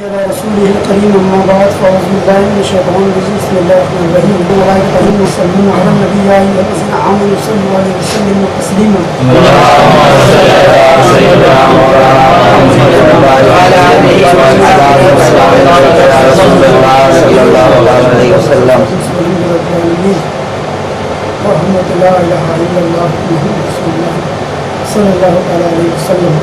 رسوله الكريم أما بعد فأعوذ بالله من الشيطان الرجيم بسم الله الرحمن الرحيم وملائكته يصلون على النبي يا أيها الذين آمنوا صلوا عليه وسلموا تسليما اللهم صل على سيدنا محمد وعلى آله وصحبه صلى الله عليه وسلم ورحمة لا إله إلا الله محمد رسول الله صلى الله عليه وسلم.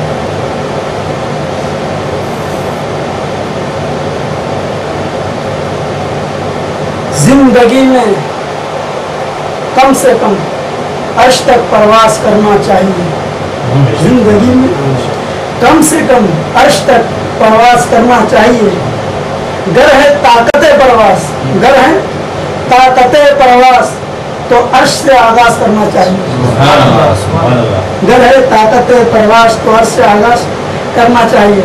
زندگی میں کم سے کم عرش تک پرواز کرنا چاہیے. زندگی میں کم سے کم عرش تک پرواز کرنا چاہیے. گر ہے طاقت پرواز، گر ہے طاقت پرواز تو عرش سے آغاز کرنا چاہیے. گر ہے طاقت پرواز تو عرش سے آغاز کرنا چاہیے.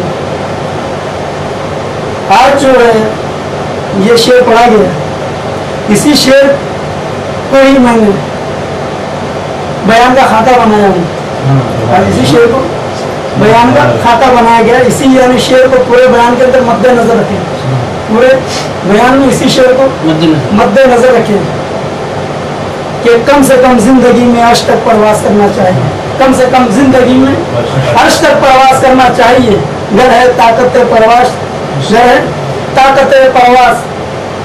آج جو ہے یہ شعر پڑھا گیا، اسی شعر کو ہی میں نے بیان کا خاکہ بنایا ہوں اور اسی شعر کو بیان کا خاکہ بنایا گیا. اسی یعنی شعر کو پورے بیان کے اندر مد نظر رکھیں، پورے بیان میں اسی شعر کو مد نظر رکھیں کہ کم سے کم زندگی میں عرش تک پرواز کرنا چاہیے. کم سے کم زندگی میں عرش تک پرواز کرنا چاہیے. گر ہے طاقت پرواز، گر ہے طاقت پرواز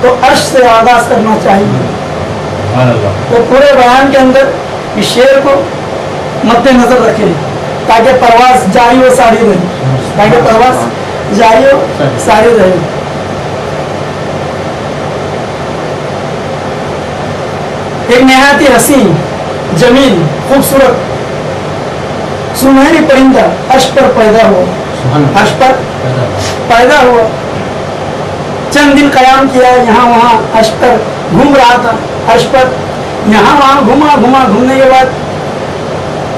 تو عرش سے آغاز کرنا چاہیے. تو پورے بیان کے اندر اس شعر کو مد نظر رکھیں تاکہ پرواز جاری و ساری رہے، تاکہ پرواز جاری و ساری رہے. ایک نہایت ہی حسین، جمیل، خوبصورت سنہری پرندہ عرش پر پیدا ہوا، عرش پر پیدا ہوا. چند دن قیام کیا، یہاں وہاں عرش پر گھوم رہا تھا. عرش پر یہاں وہاں گھومنے کے بعد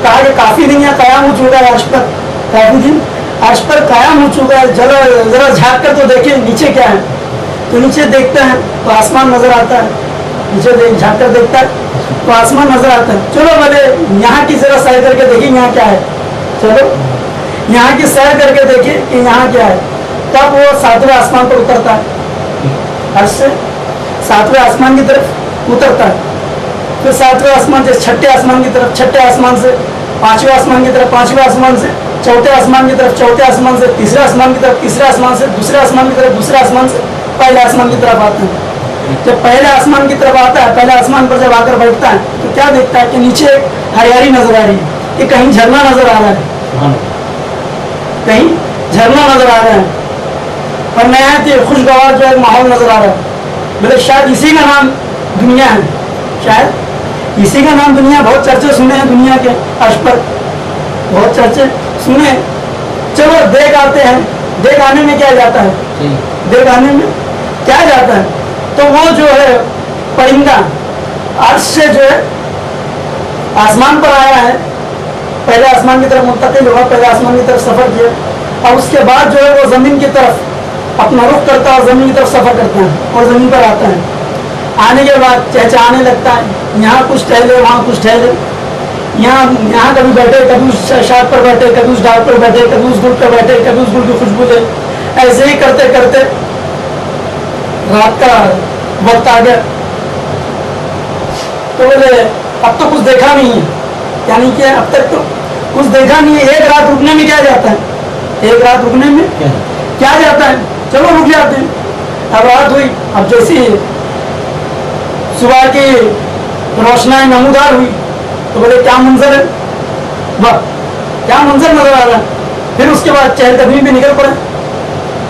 کہا کہ کافی دن یہاں قیام ہو چکا ہے. عرش پر کافی دن عرش پر قیام ہو چکا ہے. ذرا جھانک کر تو دیکھیں نیچے کیا ہے. تو نیچے دیکھتے ہیں تو آسمان نظر آتا ہے. نیچے جھانک کر دیکھتا ہے تو آسمان نظر آتا ہے. چلو بھلے یہاں کی ذرا سیر کر کے دیکھیں یہاں کیا ہے. چلو یہاں کی سیر کر کے دیکھیں کہ یہاں کیا ہے. تب وہ 7ویں آسمان پر اترتا ہے، عرش سے 7ویں آسمان کی طرف اترتا ہے. پھر 7ویں آسمان سے 6ٹھے آسمان کی طرف، 6ٹھے آسمان سے 5ویں آسمان کی طرف، 5ویں آسمان سے 4تھے آسمان کی طرف، 4تھے آسمان سے 3رے آسمان کی طرف، 3رے آسمان سے 2سرے آسمان کی طرف، 2سرے آسمان سے پہلے آسمان کی طرف آتے ہیں. جب پہلے آسمان کی طرف آتا ہے، پہلے آسمان پر جب آ کر بیٹھتا ہے تو کیا دیکھتا ہے کہ نیچے ہریالی نظر آ رہی ہے، کہ کہیں جھرنا نظر آ رہا ہے، کہیں جھرنا نظر آ رہا ہے اور نہایت ہی خوشگوار جو ہے ماحول نظر آ رہا ہے. بولے شاید اسی کا نام دنیا ہے، شاید اسی کا نام دنیا. بہت چرچے سنے ہیں دنیا کے عرش پر، بہت چرچے سنے. چلو دیکھ آتے ہیں. دیکھ آنے میں کیا جاتا ہے، دیکھ آنے میں کیا جاتا ہے. تو وہ جو ہے پرندہ عرش سے جو ہے آسمان پر آیا ہے، پہلے آسمان کی طرف منتقل ہوا، پہلے آسمان کی طرف سفر کیا اور اس کے بعد جو ہے وہ زمین کی طرف اپنا رخ کرتا ہے اور زمین کی طرف سفر کرتا ہے اور زمین پر آتا ہے. آنے کے بعد چہچہانے لگتا ہے، یہاں کچھ ٹہلے وہاں کچھ ٹہلے، یہاں کبھی بیٹھے، کبھی اس شاخ پر بیٹھے، کبھی اس ڈال پر بیٹھے، کبھی اس گل پر بیٹھے، کبھی اس گل کی خوشبو لے. ایسے ہی کرتے کرتے رات کا وقت آ گیا. تو بولے اب تو کچھ دیکھا نہیں ہے، یعنی کہ اب تک تو کچھ دیکھا نہیں ہے. ایک رات رکنے میں کیا جاتا ہے، ایک رات رکنے میں کیا جاتا ہے. چلو رک جاتے ہیں. اب رات ہوئی، اب جیسی صبح کی روشنائی نمودار ہوئی تو بولے کیا منظر ہے، واہ کیا منظر نظر آ رہا ہے. پھر اس کے بعد چہل قدمی پہ نکل پڑے،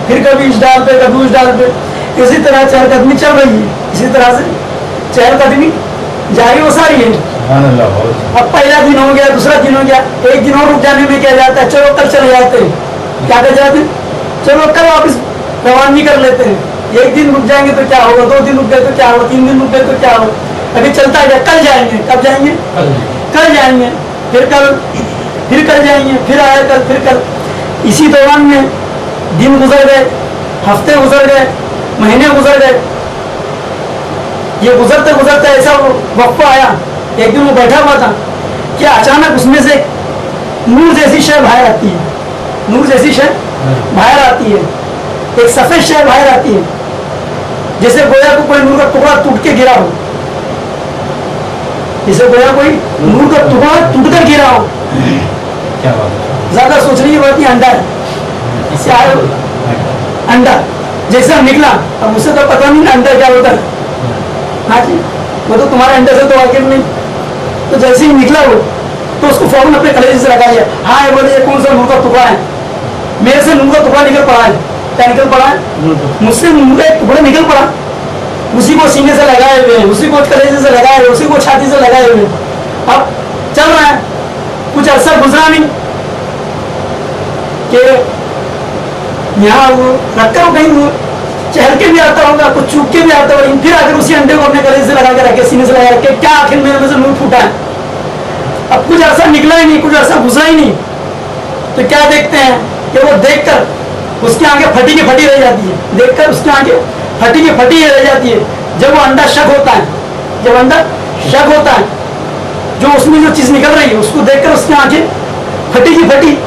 پھر کبھی اس ڈال پہ کبھی اس ڈال پہ. اسی طرح چہل قدمی چل رہی ہے، اسی طرح سے چہل قدمی جاری و ساری ہے. اب پہلا دن ہو گیا، دوسرا دن ہو گیا. ایک دن اور رک جانے میں کیا جاتا ہے، چلو کل چلے جاتے ہیں. کیا کر جاتے ہیں، چلو کل واپس روانگی کر لیتے ہیں. ایک دن رک جائیں گے تو کیا ہوگا، 2 دن رک گئے تو کیا ہوگا، 3 دن رک گئے تو کیا ہوگا. ابھی چلتا ہے، کل جائیں گے. کب جائیں گے، کل جائیں گے. پھر کل، پھر کل جائیں گے. پھر آئے کل، پھر کل. اسی دوران میں دن گزر گئے، ہفتے گزر گئے، مہینے گزر گئے. یہ گزرتے گزرتے ایسا وقفہ آیا. ایک دن وہ بیٹھا ہوا تھا کہ اچانک اس میں سے نور جیسی شے باہر آتی ہے، نور جیسی شے باہر آتی ہے. एक सफेद शय बाहर आती है, जैसे गोया को कोई नूर का टुकड़ा टूट के गिरा हो, जैसे गोया कोई नूर का टुकड़ा टूट कर गिरा हो। क्या बात है, ज्यादा सोचने की बात नहीं, अंडा है, क्या है अंडा, जैसे हम निकला अब उसे तो पता नहीं अंडा क्या होता है, हाँ जी, वो तो तुम्हारे अंडे से तो वाकिफ नहीं, तो जैसे ही निकला वो तो उसको फौरन अपने कलेजे से लगा लिया, हाँ ये बोले ये कौन सा नूर का टुकड़ा है, मेरे से नूर का टुकड़ा निकल पड़ा है, क्या निकल पड़ा है, मुझसे नूर का टुकड़ा निकल पड़ा, उसी को सीने से लगाए हुए, उसी को कलेजे से लगाए हुए, उसी को छाती से लगाए हुए, अब चल रहा है, कुछ अरसा गुजरा नहीं कि यहाँ वो रखकर कहीं वो चहल के भी आता होगा, कुछ चूक के भी आता होगा, फिर आकर उसी अंडे को अपने कलेजे से लगा के रखे, सीने से लगा रखे, क्या आखिर मेरे में से नूर फूटा है। अब कुछ ऐसा निकला ही नहीं, कुछ ऐसा गुजरा ही नहीं, तो क्या देखते हैं कि वो देखकर उसकी आंखें फटी की फटी रह जाती है, देखकर उसकी आंखें फटी की फटी रह जाती है। जब वो अंडा शक होता है, जब अंडा शक होता है, जो उसमें जो चीज निकल रही है उसको देखकर उसकी आंखें फटी की फटी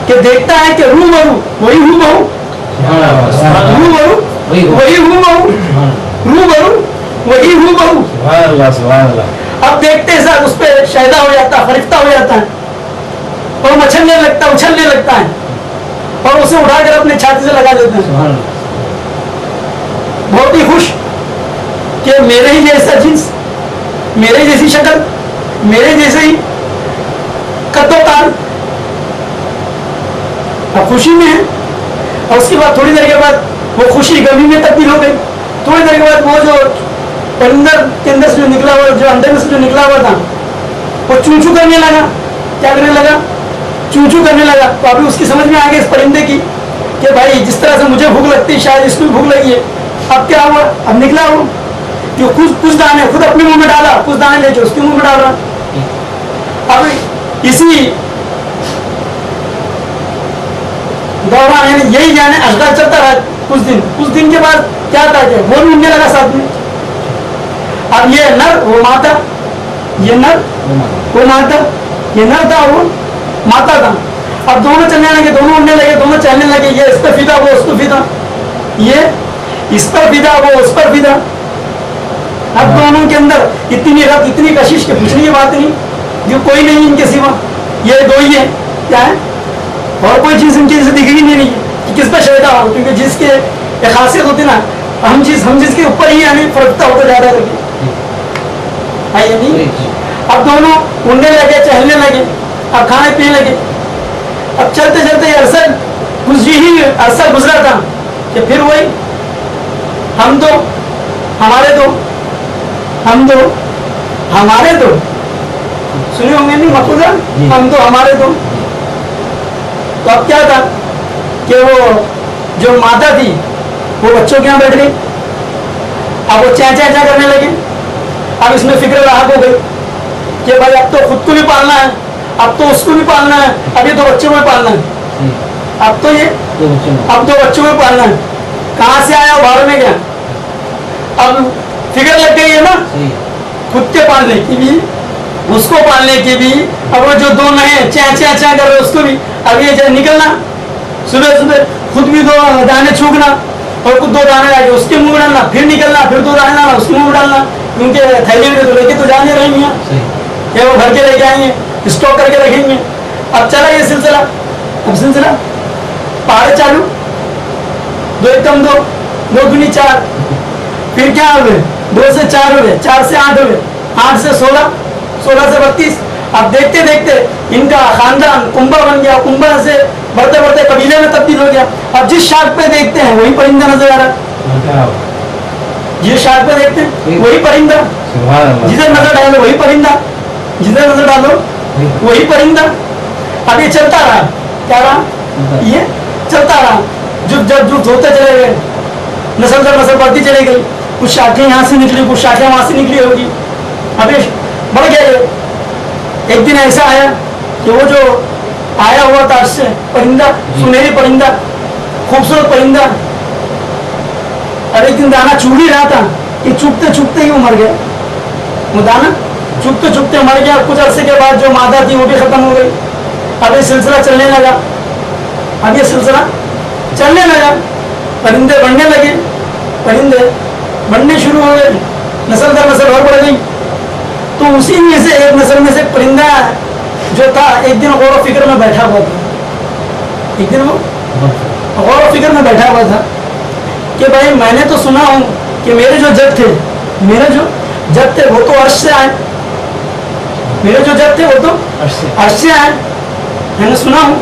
कि देखता है कि रू बरू वही हूँ बहू, रू बरू वही हूँ बहू, रू बरू वही हूँ बहू। अब देखते साथ उस पर शायदा हो जाता है, फरिश्ता हो जाता है, और मचलने लगता है, उछलने लगता है, और उसे उठाकर अपने छाती से लगा देते हैं, बहुत ही खुश कि मेरे ही जैसा जिन्स, मेरे जैसी शक्ल, मेरे जैसे ही कद्दोताल, अब खुशी में है। और उसके बाद थोड़ी देर के बाद वो खुशी गमी में तब्दील हो गई। थोड़ी देर के बाद वो जो परिंदर के अंदर से जो निकला हुआ, जो अंदर में से जो निकला हुआ था, वो चू चू करने लगा। क्या करने लगा? चू चू करने लगा। तो अभी उसकी समझ में आ गई इस परिंदे की कि भाई जिस तरह से मुझे भूख लगती है शायद इसको भी भूख लगी है। अब क्या हुआ? अब निकला वो जो कुछ दाने खुद अपने मुंह में डाला, कुछ दाने लेके उसके मुंह में डाल रहा। अब इसी दौरान यही जाने अजगर चलता रहा कुछ दिन के बाद क्या था कि वो भी उड़ने लगा साथ में। अब ये नर वो माता, ये नर वो माता, ये नर था वो माता था। अब दोनों चलने लगे, दोनों उड़ने लगे, दोनों चलने लगे। ये इस पर फिदा, वो उस पर फिदा, ये इस पर फिदा, वो उस पर फिदा। अब दोनों के अंदर इतनी रत, इतनी कशिश के पूछने की बात नहीं, जो कोई नहीं इनके सिवा, ये दो ही है। क्या है? और कोई चीज इनकी जैसे दिखेगी नहीं कि किस पर शैदा हो, क्योंकि जिसके एक खासियत होती ना, हम जिसके ऊपर ही यानी फरकता होता जा रहा है नहीं। अब दोनों उड़ने लगे, चहलने लगे, अब खाने पीने लगे। अब चलते चलते अरसा गुजरा था कि फिर वही हम दो हमारे दो, हम दो हमारे दो, सुने होंगे नहीं मकूदा, हम दो हमारे दो। तो अब क्या था कि वो जो माता थी वो बच्चों के यहाँ बैठ गई। अब वो चा चा चा करने लगे। अब इसमें फिक्र राहत हो गई कि भाई अब तो खुद को भी पालना है, अब तो उसको भी पालना है, अब ये दो बच्चों को भी पालना है, अब तो ये अब दो बच्चों को भी पालना है। कहाँ से आया? बाहर में गया। अब फिक्र लग गई है ना, खुद के पालने की भी, उसको पालने की भी। अब वो जो दो नए चा चा चा कर रहे उसको भी, अब ये निकलना सुबह सुबह, खुद भी दो दाने छूकना और कुछ दो दाने लाके उसके मुंह में डालना, फिर निकलना, फिर दो दाने लाना उसके मुंह में डालना, क्योंकि थैली में तो लेके तो जाने रहेंगे, या वो भर के लेके आएंगे, स्टॉक करके रखेंगे। अब चला ये सिलसिला, अब सिलसिला पहाड़े चालू, दो एक कम दो, दो दूनी चार, फिर क्या हो गए? 2 से 4 हो गए, 4 से 8 हो गए, 8 से 16, 16 से 32। अब देखते देखते इनका खानदान कुंभा बन गया, कुंभा से बढ़ते बढ़ते कबीले में तब्दील हो गया। अब जिस शाख पे देखते हैं वही परिंदा नजर आ रहा है, जिस शाख पे देखते हैं वही परिंदा, जिधर नजर डालो वही परिंदा, जिधर नजर डालो वही परिंदा। अब ये चलता रहा, क्या रहा? ये चलता रहा, जुग जब जुग होते चले गए, नस्ल दर नस्ल बढ़ती चली गई, कुछ शाखें यहाँ से निकली, कुछ शाखें वहां से निकली होगी। अब ये बढ़ गया। ये एक दिन ऐसा आया कि वो जो आया हुआ था उससे परिंदा, सुनहरी परिंदा, खूबसूरत परिंदा, और एक दिन दाना चुग ही रहा था कि चुगते चुगते ही वो मर गया। वो दाना चुगते चुगते मर गया। कुछ अरसे के बाद जो मादा थी वो भी खत्म हो गई। अब ये सिलसिला चलने लगा, अब ये सिलसिला चलने लगा। परिंदे बढ़ने लगे, परिंदे बढ़ने शुरू हो गए, नस्ल दर नस्ल और बढ़ गई। तो उसी में से एक नस्ल में से परिंदा जो था एक दिन गौर फिक्र में बैठा हुआ था, एक दिन वो गौर फिक्र में बैठा हुआ था कि भाई मैंने तो सुना हूँ कि मेरे जो जब थे, मेरे जो जब थे वो तो अर्श से आए, मेरे जो जब थे वो तो अर्श से आए, मैंने सुना हूँ,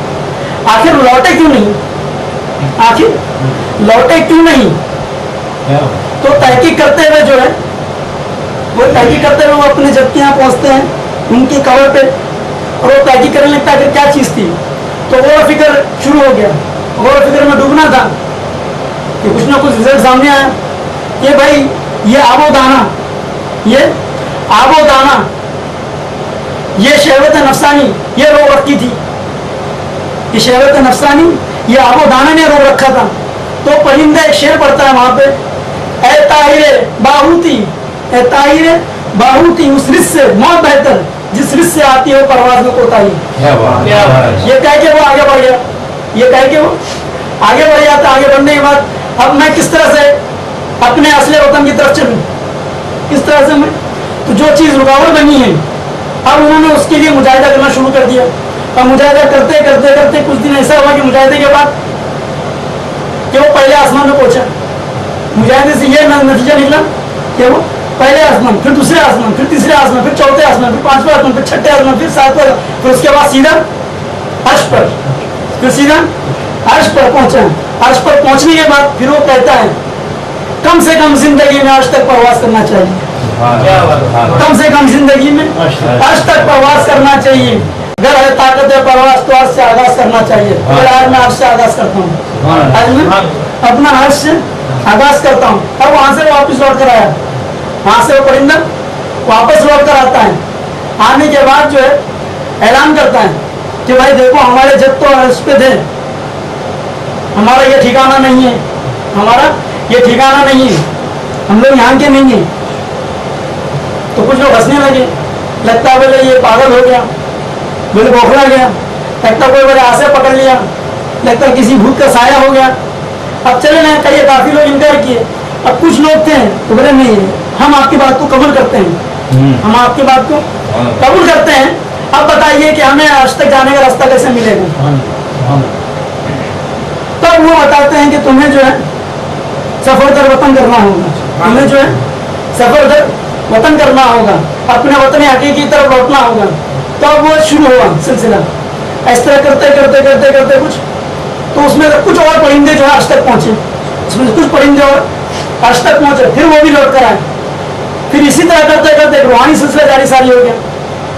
आखिर लौटे क्यों नहीं, आखिर लौटे क्यों नहीं। तो तहकीक करते हुए जो है वो तहकीक करते हुए वो अपने जब के यहाँ पहुँचते हैं उनकी कवर पे, और वो तहकीक करने लगता है कि क्या चीज़ थी। तो गौर फिक्र शुरू हो गया, गौर फिक्र में डूबना था कि कुछ ना कुछ रिजल्ट सामने आया कि भाई ये आबो दाना, ये आबो दाना, ये शहवत नफसानी ये रोग रखी थी, ये शहवत नफसानी ये आबो दाना ने रोग रखा था। तो परिंदा एक शेर पड़ता है वहां पे, ए ताहिरे बाहूती, ए ताहिरे बाहूती, उस रिस से मौत बेहतर जिस रिस से आती है वो परवाज में कोताही। ये कह के वो आगे बढ़ गया, ये कह के वो आगे बढ़ जाता। आगे बढ़ने के बाद अब मैं किस तरह से अपने असली वतन की तरफ चलूं, किस तरह से मैं, तो जो चीज रुकावट बनी है अब उन्होंने उसके लिए मुजाहिदा करना शुरू कर दिया। और मुजाहिदा करते करते करते कुछ दिन ऐसा हुआ कि मुजाहिदे के बाद कि वो पहले आसमान में पहुंचा, मुजाहिदे से ये नतीजा निकला कि वो पहले आसमान, फिर दूसरे आसमान, फिर तीसरे आसमान, फिर चौथे आसमान, फिर पांचवें आसमान, फिर छठे आसमान, फिर सातवें, फिर उसके बाद सीधा अर्श पर, फिर सीधा अर्श पर पहुंचा। अर्श पर पहुंचने के बाद फिर वो कहता है कम से कम जिंदगी में अर्श तक प्रवास करना चाहिए, कम से कम जिंदगी में अर्श तक प्रवास करना चाहिए। अगर है ताकत है प्रवास तो अर्श से आगाज करना चाहिए। फिर आज मैं अर्श से आगाज करता हूँ, आज मैं अपना अर्श से आगाज करता हूँ। अब वहां से वापस लौट कर आया, वहां से वो परिंदा वापस लौट कर आता है। आने के बाद जो है ऐलान करता है कि भाई देखो हमारे जब तो अर्श पे थे, हमारा ये ठिकाना नहीं है, हमारा ये ठिकाना नहीं है, हम लोग यहाँ के नहीं है। तो कुछ लोग हंसने लगे, लगता है बोले ये पागल हो गया, बोले बौखला गया, लगता कोई बोले आसे पकड़ लिया, लगता किसी भूत का साया हो गया। अब चले ना कहिए, काफी लोग इनकार किए। अब कुछ लोग थे तो बोले नहीं हम आपकी बात को कबूल करते हैं, हम आपकी बात को कबूल करते हैं। अब बताइए कि हमें अर्श तक जाने का रास्ता कैसे मिलेगा। तब वो बताते हैं कि तुम्हें जो है सफर दर वतन करना होगा, तुम्हें जो है सफर दर वतन करना होगा, अपने वतन हकीकी की तरफ लौटना होगा। तो अब वो शुरू हुआ सिलसिला, इस तरह करते करते करते करते कुछ तो उसमें कुछ और परिंदे जो है अर्श तक पहुंचे, उसमें कुछ परिंदे और अर्श तक पहुंचे, फिर वो भी लौट कर आए। फिर इसी तरह करते करते एक रूहानी सिलसिला जारी सारी हो गया,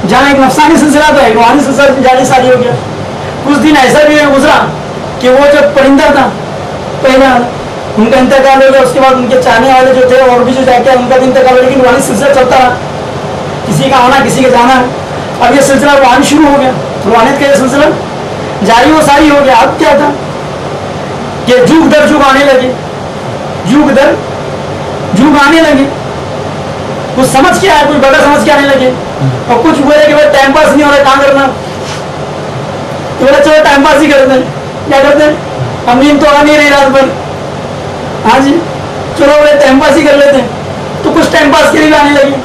जहाँ एक नफसानी सिलसिला था एक रूहानी सिलसिला जारी सारी हो गया। कुछ दिन ऐसा भी गुजरा कि वो जो परिंदा था पहला उनका इंतकाल हो गया, उसके बाद उनके चाहने वाले जो थे और भी जो जाके उनका भी इंतकाल हो गया, लेकिन रूहानी सिलसिला चलता रहा, किसी का आना किसी का जाना है। अब ये सिलसिला रूहानी शुरू हो गया, रूहानियत का ये सिलसिला जारी वो सारी हो गया। अब क्या था कि जुग दर जुग आने लगे, जुग दर जुग आने लगे, कुछ समझ के आए, कुछ बड़ा समझ के आने लगे, और कुछ बोले कि भाई टाइम पास नहीं हो रहा, कहाँ करना, तो बोले चलो टाइम पास ही करते हैं। क्या करते हैं, हम नींद तो आ नहीं रही रात भर, हाँ जी चलो बोले टाइम पास ही कर लेते हैं। तो कुछ टाइम पास के लिए आने लगे,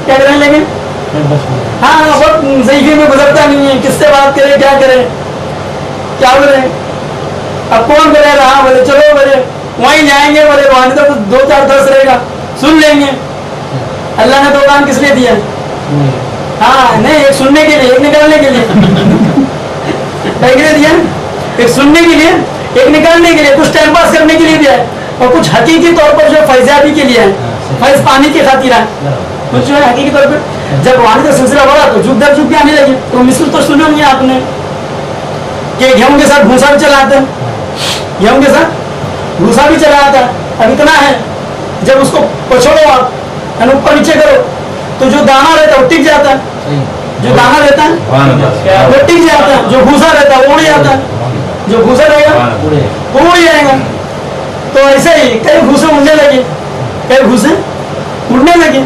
क्या करने लगे, हाँ बहुत ज़िंदगी में गुजरता नहीं है, किससे बात करें क्या करें, क्या बोले, अब कौन बोलेगा, हाँ बोले चलो बोले वहीं जाएंगे, बोले वहां तो 2 4 10 रहेगा सुन लेंगे। अल्लाह ने 2 कान किस लिए दिया, हाँ नहीं एक सुनने के लिए एक निकालने के लिए दिया, एक सुनने के लिए एक निकालने के लिए, कुछ टाइम पास करने के लिए दिया है, और कुछ हकीकी तौर पर जो फैजाबी के लिए है, फैज पानी की खातिर है, कुछ जो है हकीकी तौर पर। जब वहां का सिलसिला बढ़ा तो जुग दर जुग भी आने लगे। तो मिस्र तो सुने होंगे आपने कि गेहूं के साथ भूसा भी चलाते हैं, गेहूं के साथ भूसा भी चला आता है। अब इतना है जब उसको पछोड़ो आप ऊपर नीचे करो तो जो दाना रहता है वो टिक जाता है, जो दाना रहता है वो टिक जाता है, जो भूसा रहता है वो उड़ जाता है, जो भूसा रहेगा वो उड़ जाएगा। तो ऐसे ही कई भूसे उड़ने लगे, कई भूसे उड़ने लगे,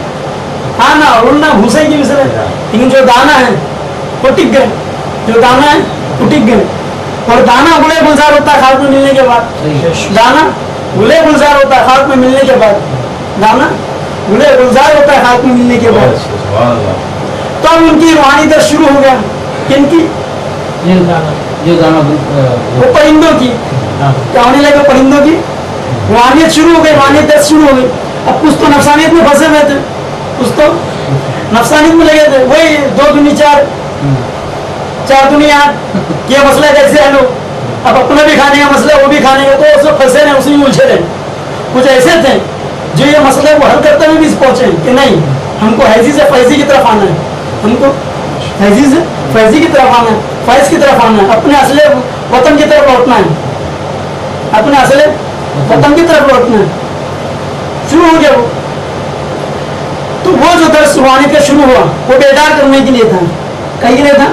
हाँ ना उड़ना भूसे की विषय है, लेकिन जो दाना है वो टिक गए, जो दाना है वो टिक गए। और दाना बड़े गुलजार होता है खाद में मिलने के बाद, दाना گلے گلزار ہوتا ہے خاک میں ملنے کے بعد. دانا گلے گلزار ہوتا ہے خاک میں ملنے کے بعد. تو اب ان کی روحانی درد شروع ہو گیا. کن کی؟ وہ پرندوں کی. کیا ہونے لگا؟ پرندوں کی روحانیت شروع ہو گئی, روحانیت درد شروع ہو گئی. اب کچھ تو نفسانیت میں پھنسے ہوئے تھے, کچھ تو نفسانیت میں لگے تھے. وہی 2 دنی 4, 4 دنی 8 یہ مسئلہ کیسے حل ہو. اب اپنا بھی کھانے کا مسئلہ, وہ بھی کھانے کا, تو اس میں پھنسے رہے, اسی میں الجھے رہے. کچھ ایسے تھے جو یہ مسئلہ کو حل کرتے ہوئے بھی پہنچے کہ نہیں, ہم کو حیضی سے فیضی کی طرف آنا ہے, ہم کو حیضی سے فیضی کی طرف آنا ہے, فیض کی طرف آنا ہے, اپنے اصل وطن کی طرف لوٹنا ہے, اپنے اصل وطن کی طرف لوٹنا ہے. شروع ہو گیا وہ. تو وہ جو درس روحانیت کا شروع ہوا وہ بیدار کرنے کے لیے تھا. کہیں کے لیے تھا؟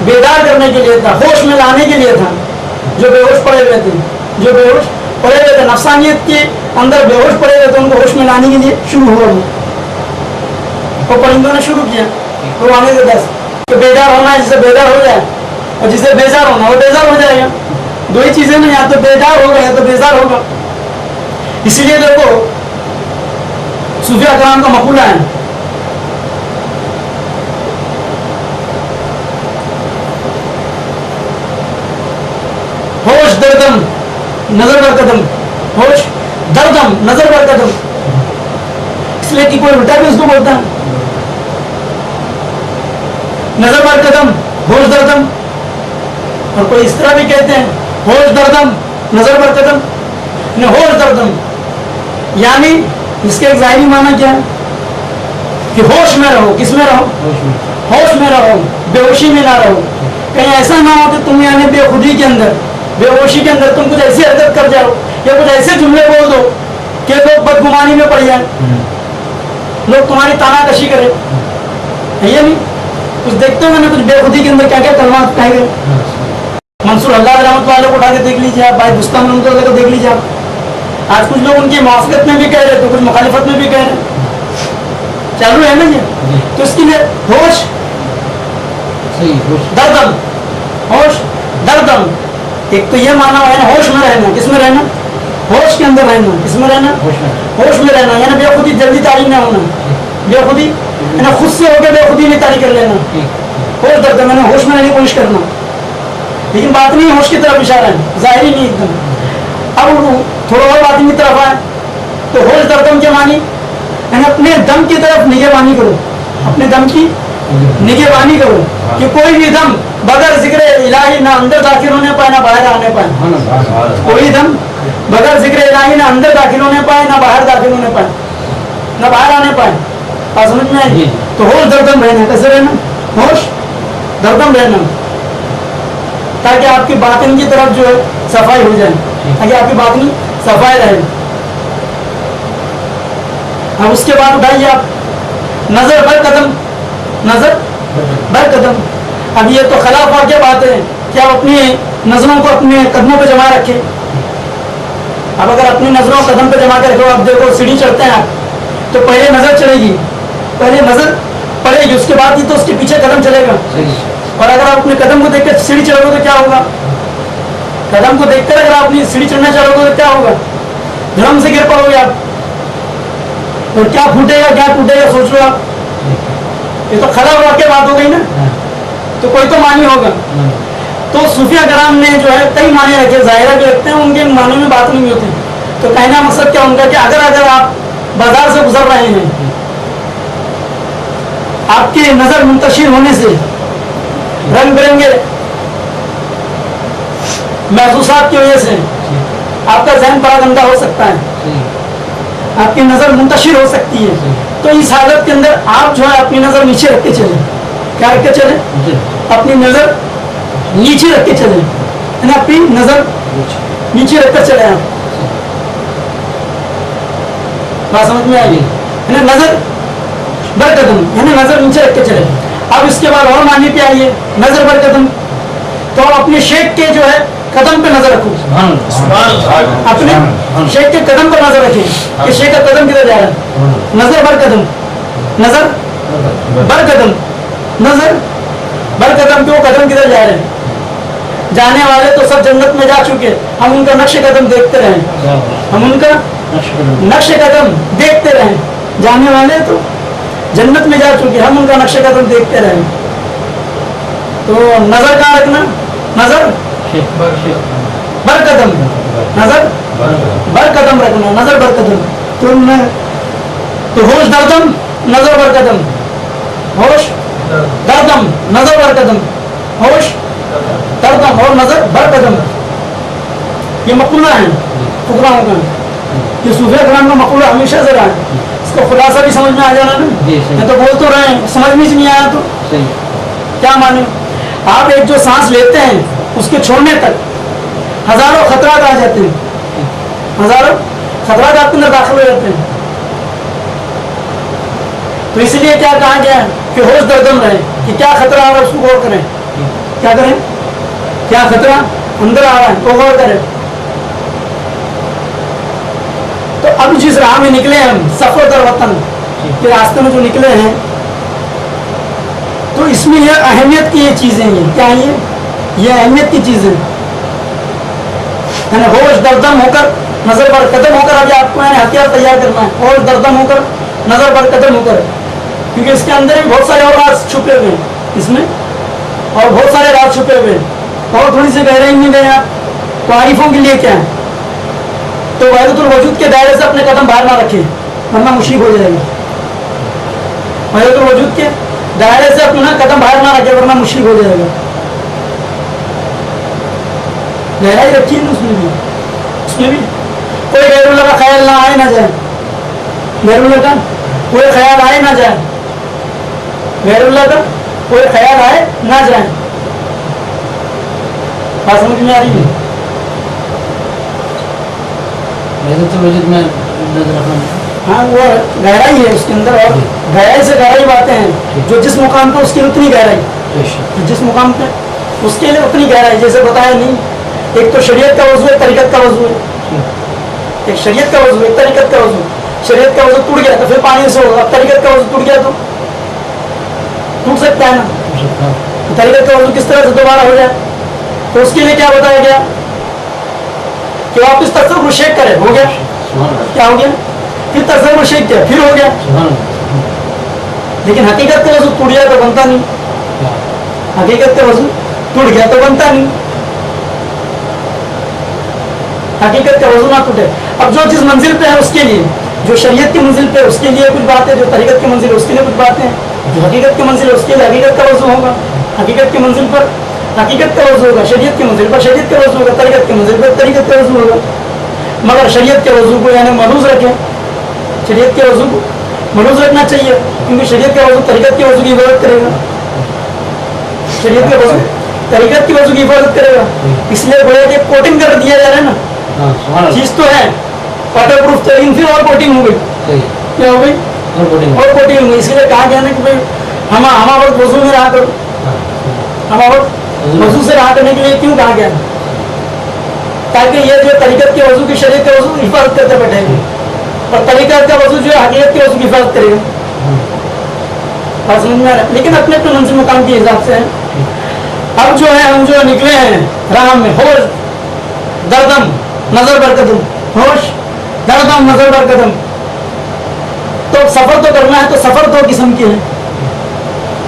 بیدار کرنے کے لیے تھا, ہوش میں لانے کے لیے تھا. جو بے ہوش پڑے ہوئے تھے, جو بے ہوش پڑے ہوئے تھے, نفسانیت کے اندر بے ہوش پڑے ہوئے تھے, ان کو ہوش میں لانے کے لیے شروع ہوا. وہ پرندوں نے شروع کیا روحانیت کا درس کہ بیدار ہونا ہے, جسے بیدار ہو جائے, اور جسے بیزار ہونا وہ بیزار ہو جائے گا. 2 ہی چیزیں نہیں, یا تو بیدار ہوگا یا تو بیزار ہوگا. اسی لیے دیکھو صوفیہ کرام کا مقولہ ہے, ہوش دردم نظر بر قدم, ہوش دردم نظر بر قدم. اس لیے کہ کوئی الٹا بھی اس کو بولتا ہے, نظر بر قدم ہوش دردم, اور کوئی اس طرح بھی کہتے ہیں ہوش دردم نظر بر قدم. ہوش دردم یعنی اس کے ایک ظاہری معنی کیا ہے کہ ہوش میں رہو. کس میں رہو؟ ہوش میں رہو, بے ہوشی میں نہ رہو. کہیں ایسا نہ ہو کہ تم یعنی بے خودی کے اندر, بے ہوشی کے اندر تم کچھ ایسی حرکت کر جاؤ یا کچھ ایسے جملے بول دو کہ لوگ بدگمانی میں پڑ جائیں, لوگ تمہاری تانا کشی کرے. یہ نہیں کچھ دیکھتے ہو میں نے کچھ بے خودی کے اندر کیا کیا کلمات کہے گئے. منصور اللہ رحمۃ والے کو اٹھا کے دیکھ لیجیے آپ, بھائی بستان رحمۃ اللہ کو دیکھ لیجیے آپ. آج کچھ لوگ ان کی موافقت میں بھی کہہ رہے تو کچھ مخالفت میں بھی کہہ رہے, چالو ہے نا یہ. تو اس کے لیے ہوش دردم, ہوش دردم. ایک تو یہ مانا ہے نا ہوش میں رہنا. کس میں رہنا؟ ہوش کے اندر رہنا. کس میں رہنا؟ ہوش میں رہنا. یعنی بے خودی جلدی طاری نہ ہونا, بے خودی یعنی خود سے ہو کے بے خودی نہیں طاری کر لینا. ہوش دردم میں نے ہوش میں رہنے کی کوشش کرنا, لیکن بات نہیں ہوش کی طرف اشارہ ہے, ظاہری نہیں ایک دم. اب تھوڑا اور بات کی طرف آئے تو ہوش دردم کے معنی یعنی اپنے دم کی طرف نگہبانی کرو, اپنے دم کی نگہبانی کرو کہ کوئی بھی دم بغیر ذکر الہی نہ اندر داخل ہونے پائے نہ باہر آنے پائے. کوئی دم بغیر ذکر الہی نہ اندر داخل ہونے پائے نہ باہر داخل ہونے پائے, نہ باہر آنے پائے. بات سمجھ میں آئی؟ تو ہوش دردم رہنا. کیسے رہنا؟ ہوش دردم رہنا, تاکہ آپ کی باطن کی طرف جو ہے صفائی ہو جائے, تاکہ آپ کی باطنی صفائی رہے. اب اس کے بعد اٹھائیے آپ نظر بر قدم, نظر بر قدم. اب یہ تو خلاف واقع بات ہے کہ آپ اپنی نظروں کو اپنے قدموں پہ جما رکھیں. اب اگر اپنی نظروں قدم پہ جما کے رکھو, آپ دیکھو سیڑھی چڑھتے ہیں آپ تو پہلے نظر چڑھے گی, پہلے نظر پڑے گی, اس کے بعد ہی تو اس کے پیچھے قدم چلے گا. اور اگر آپ اپنے قدم کو دیکھ کر سیڑھی چڑھو گے تو کیا ہوگا؟ قدم کو دیکھ کر اگر آپ اپنی سیڑھی چڑھنا چاہو گے تو کیا ہوگا؟ دھرم سے گر پڑو گے آپ, اور کیا پھوٹے گا کیا ٹوٹے گا سوچ لو آپ. یہ تو خلا واقع بات ہو گئی نا, تو کوئی تو معنی ہوگا. تو صوفیہ کرام نے جو ہے کئی معنی رکھے, ظاہرہ بھی رکھتے ہیں, ان کے معنی میں بات نہیں ہوتی. تو کہنا مقصد کیا ان کا کہ اگر آپ بازار سے گزر رہے ہیں, آپ کی نظر منتشر ہونے سے رنگ برنگے محسوسات کی وجہ سے آپ کا ذہن بڑا گندا ہو سکتا ہے, آپ کی نظر منتشر ہو سکتی ہے. تو اس حالت کے اندر آپ جو ہے اپنی نظر نیچے رکھ کے چلیں. کیا رکھ کے چلیں؟ اپنی نظر نیچے رکھ کے چلیں, یعنی اپنی نظر نیچے رکھ کر چلیں آپ. بات سمجھ میں آئی؟ یعنی نظر بر قدم, یعنی نظر نیچے رکھ کے چلیں. اب اس کے بعد اور معنی پہ آئیے نظر بر قدم. تو اپنے شیخ کے جو ہے قدم پہ نظر رکھو, اپنے شیخ کے قدم پر نظر رکھیں کہ شیخ کا قدم کدھر جا رہا ہے. نظر بر قدم, نظر بر قدم, نظر بر قدم, کہ وہ قدم کدھر جا رہے ہیں. जाने वाले तो सब जन्नत में जा चुके, हम उनका नक्श कदम देखते रहे, हम उनका नक्श कदम देखते रहे। जाने वाले तो जन्नत में जा चुके, हम उनका नक्श कदम देखते रहे। तो नजर कहाँ रखना? नजर बर कदम, नजर बर कदम रखना, नजर बर कदम। तो होश दरदम, नजर बर कदम, होश दरदम, नजर बर कदम, होश दरदम और नजर बर कदम। ये मकूला है फुकराओं का, ये सूफी कराम का मकूला हमेशा से रहा है। इसका खुलासा भी समझ में आ जाना ना, मैं तो बोल तो रहे हैं, समझ में नहीं आया तो क्या माने। आप एक जो सांस लेते हैं उसके छोड़ने तक हजारों खतरात आ जाते हैं, हजारों खतरात आपके अंदर दाखिल हो जाते हैं। तो इसलिए क्या कहा गया कि होश दरदम रहे कि क्या खतरा आ रहा है उसको गौर करें, क्या करें, क्या खतरा अंदर आ रहा है वो गौर करें। तो अब जिस राह में निकले हम सफर दर वतन के रास्ते में जो निकले हैं, तो इसमें ये अहमियत की ये चीजें हैं, क्या ये अहमियत की चीजें, यानी होश दरदम होकर नजर बर कदम होकर अभी आपको यानी हथियार तैयार करना है, होश दरदम होकर नजर बर कदम होकर, क्योंकि इसके अंदर भी बहुत सारे और राज छुपे हुए हैं इसमें, और बहुत सारे राज छुपे हुए हैं। और थोड़ी सी गहराई में गए आप तो आरिफों के लिए क्या है, तो वहदतुल वजूद के दायरे से अपने कदम बाहर ना रखें वरना मुश्किल हो जाएगी। वहदतुल वजूद के दायरे से अपना कदम बाहर ना रखे वरना मुश्किल हो जाएगा। गहराई रखिए ना उसमें भी कोई गैरुल्लाह का ख्याल ना आए ना जाए, गैरुल्लाह का कोई ख्याल आए ना जाए, गैरुल्लाह का कोई ख्याल आए ना जाए। बात समझ में आ रही है? हाँ वो गहराई है उसके अंदर, और गहराई से गहराई बातें हैं। जो जिस मुकाम पे उसकी उतनी गहराई, जिस मुकाम पे उसके लिए उतनी गहराई, जैसे बताया नहीं, एक तो शरीयत का वजू है, तरीकत का वजू है, एक शरीयत का वजू है, तरीकत का वजू। शरीयत का वजू टूट गया तो फिर पानी से होगा, तरीकत का वजू टूट गया तो टूट सकता है ना, तो तरीकत का वजू किस तरह से दोबारा हो जाए, तो उसके लिए क्या बताया गया कि वापस तसव्वुर शेख करे, हो गया, क्या हो गया, फिर तसव्वुर शेख किया, फिर हो गया। लेकिन हकीकत का वजू टूट गया तो बनता नहीं, हकीकत का वजू टूट गया तो बनता नहीं, हकीकत का वजू ना टूटे। अब जो जिस मंजिल पे है उसके लिए, जो शरीयत की मंजिल पे उसके लिए कुछ बात है, जो तरीकत की मंजिल है उसके लिए कुछ बातें हैं, जो हकीकत की मंजिल है उसके लिए हकीकत का वजू होगा, हकीकत की मंजिल पर हकीकत का वजू होगा, शरीयत की मंजिल पर शरीयत का वजू होगा, तरीकत की मंजिल पर तरीकत का वजू होगा। मगर शरीयत के वजू को यानी मलूज रखें, शरीयत के वजू को मलूज रखना चाहिए, क्योंकि शरीयत का वजू तरीकत के वजू की हिफाजत करेगा, शरीयत के वजू तरीकत की वजू की हिफाजत करेगा। इसलिए गोया कि कोटिंग कर दिया जा रहा है ना, चीज तो है वाटर प्रूफ, तो इन फिर और कोटिंग हो गई, क्या हो गई, और कोटिंग हो गई। इसलिए कहा गया ना कि भाई हमारा वक्त वजू में रहा करो, हमारा वक्त वजू से रहा करने के लिए क्यों कहा गया, ताकि ये जो तरीकत के वजू की शरीयत के वजू हिफाजत करते बैठेंगे, और तरीकत का वजू जो है हकीकत के वजू की हिफाजत करेगा। समझ में आ रहा है? लेकिन अपने अपने मंजिल मुकाम के हिसाब से है। अब जो है हम जो निकले हैं राह में, होश दरदम नजर बर कदम, होश दरदम नजर बर कदम। तो सफर तो करना है, तो सफर दो किस्म के हैं,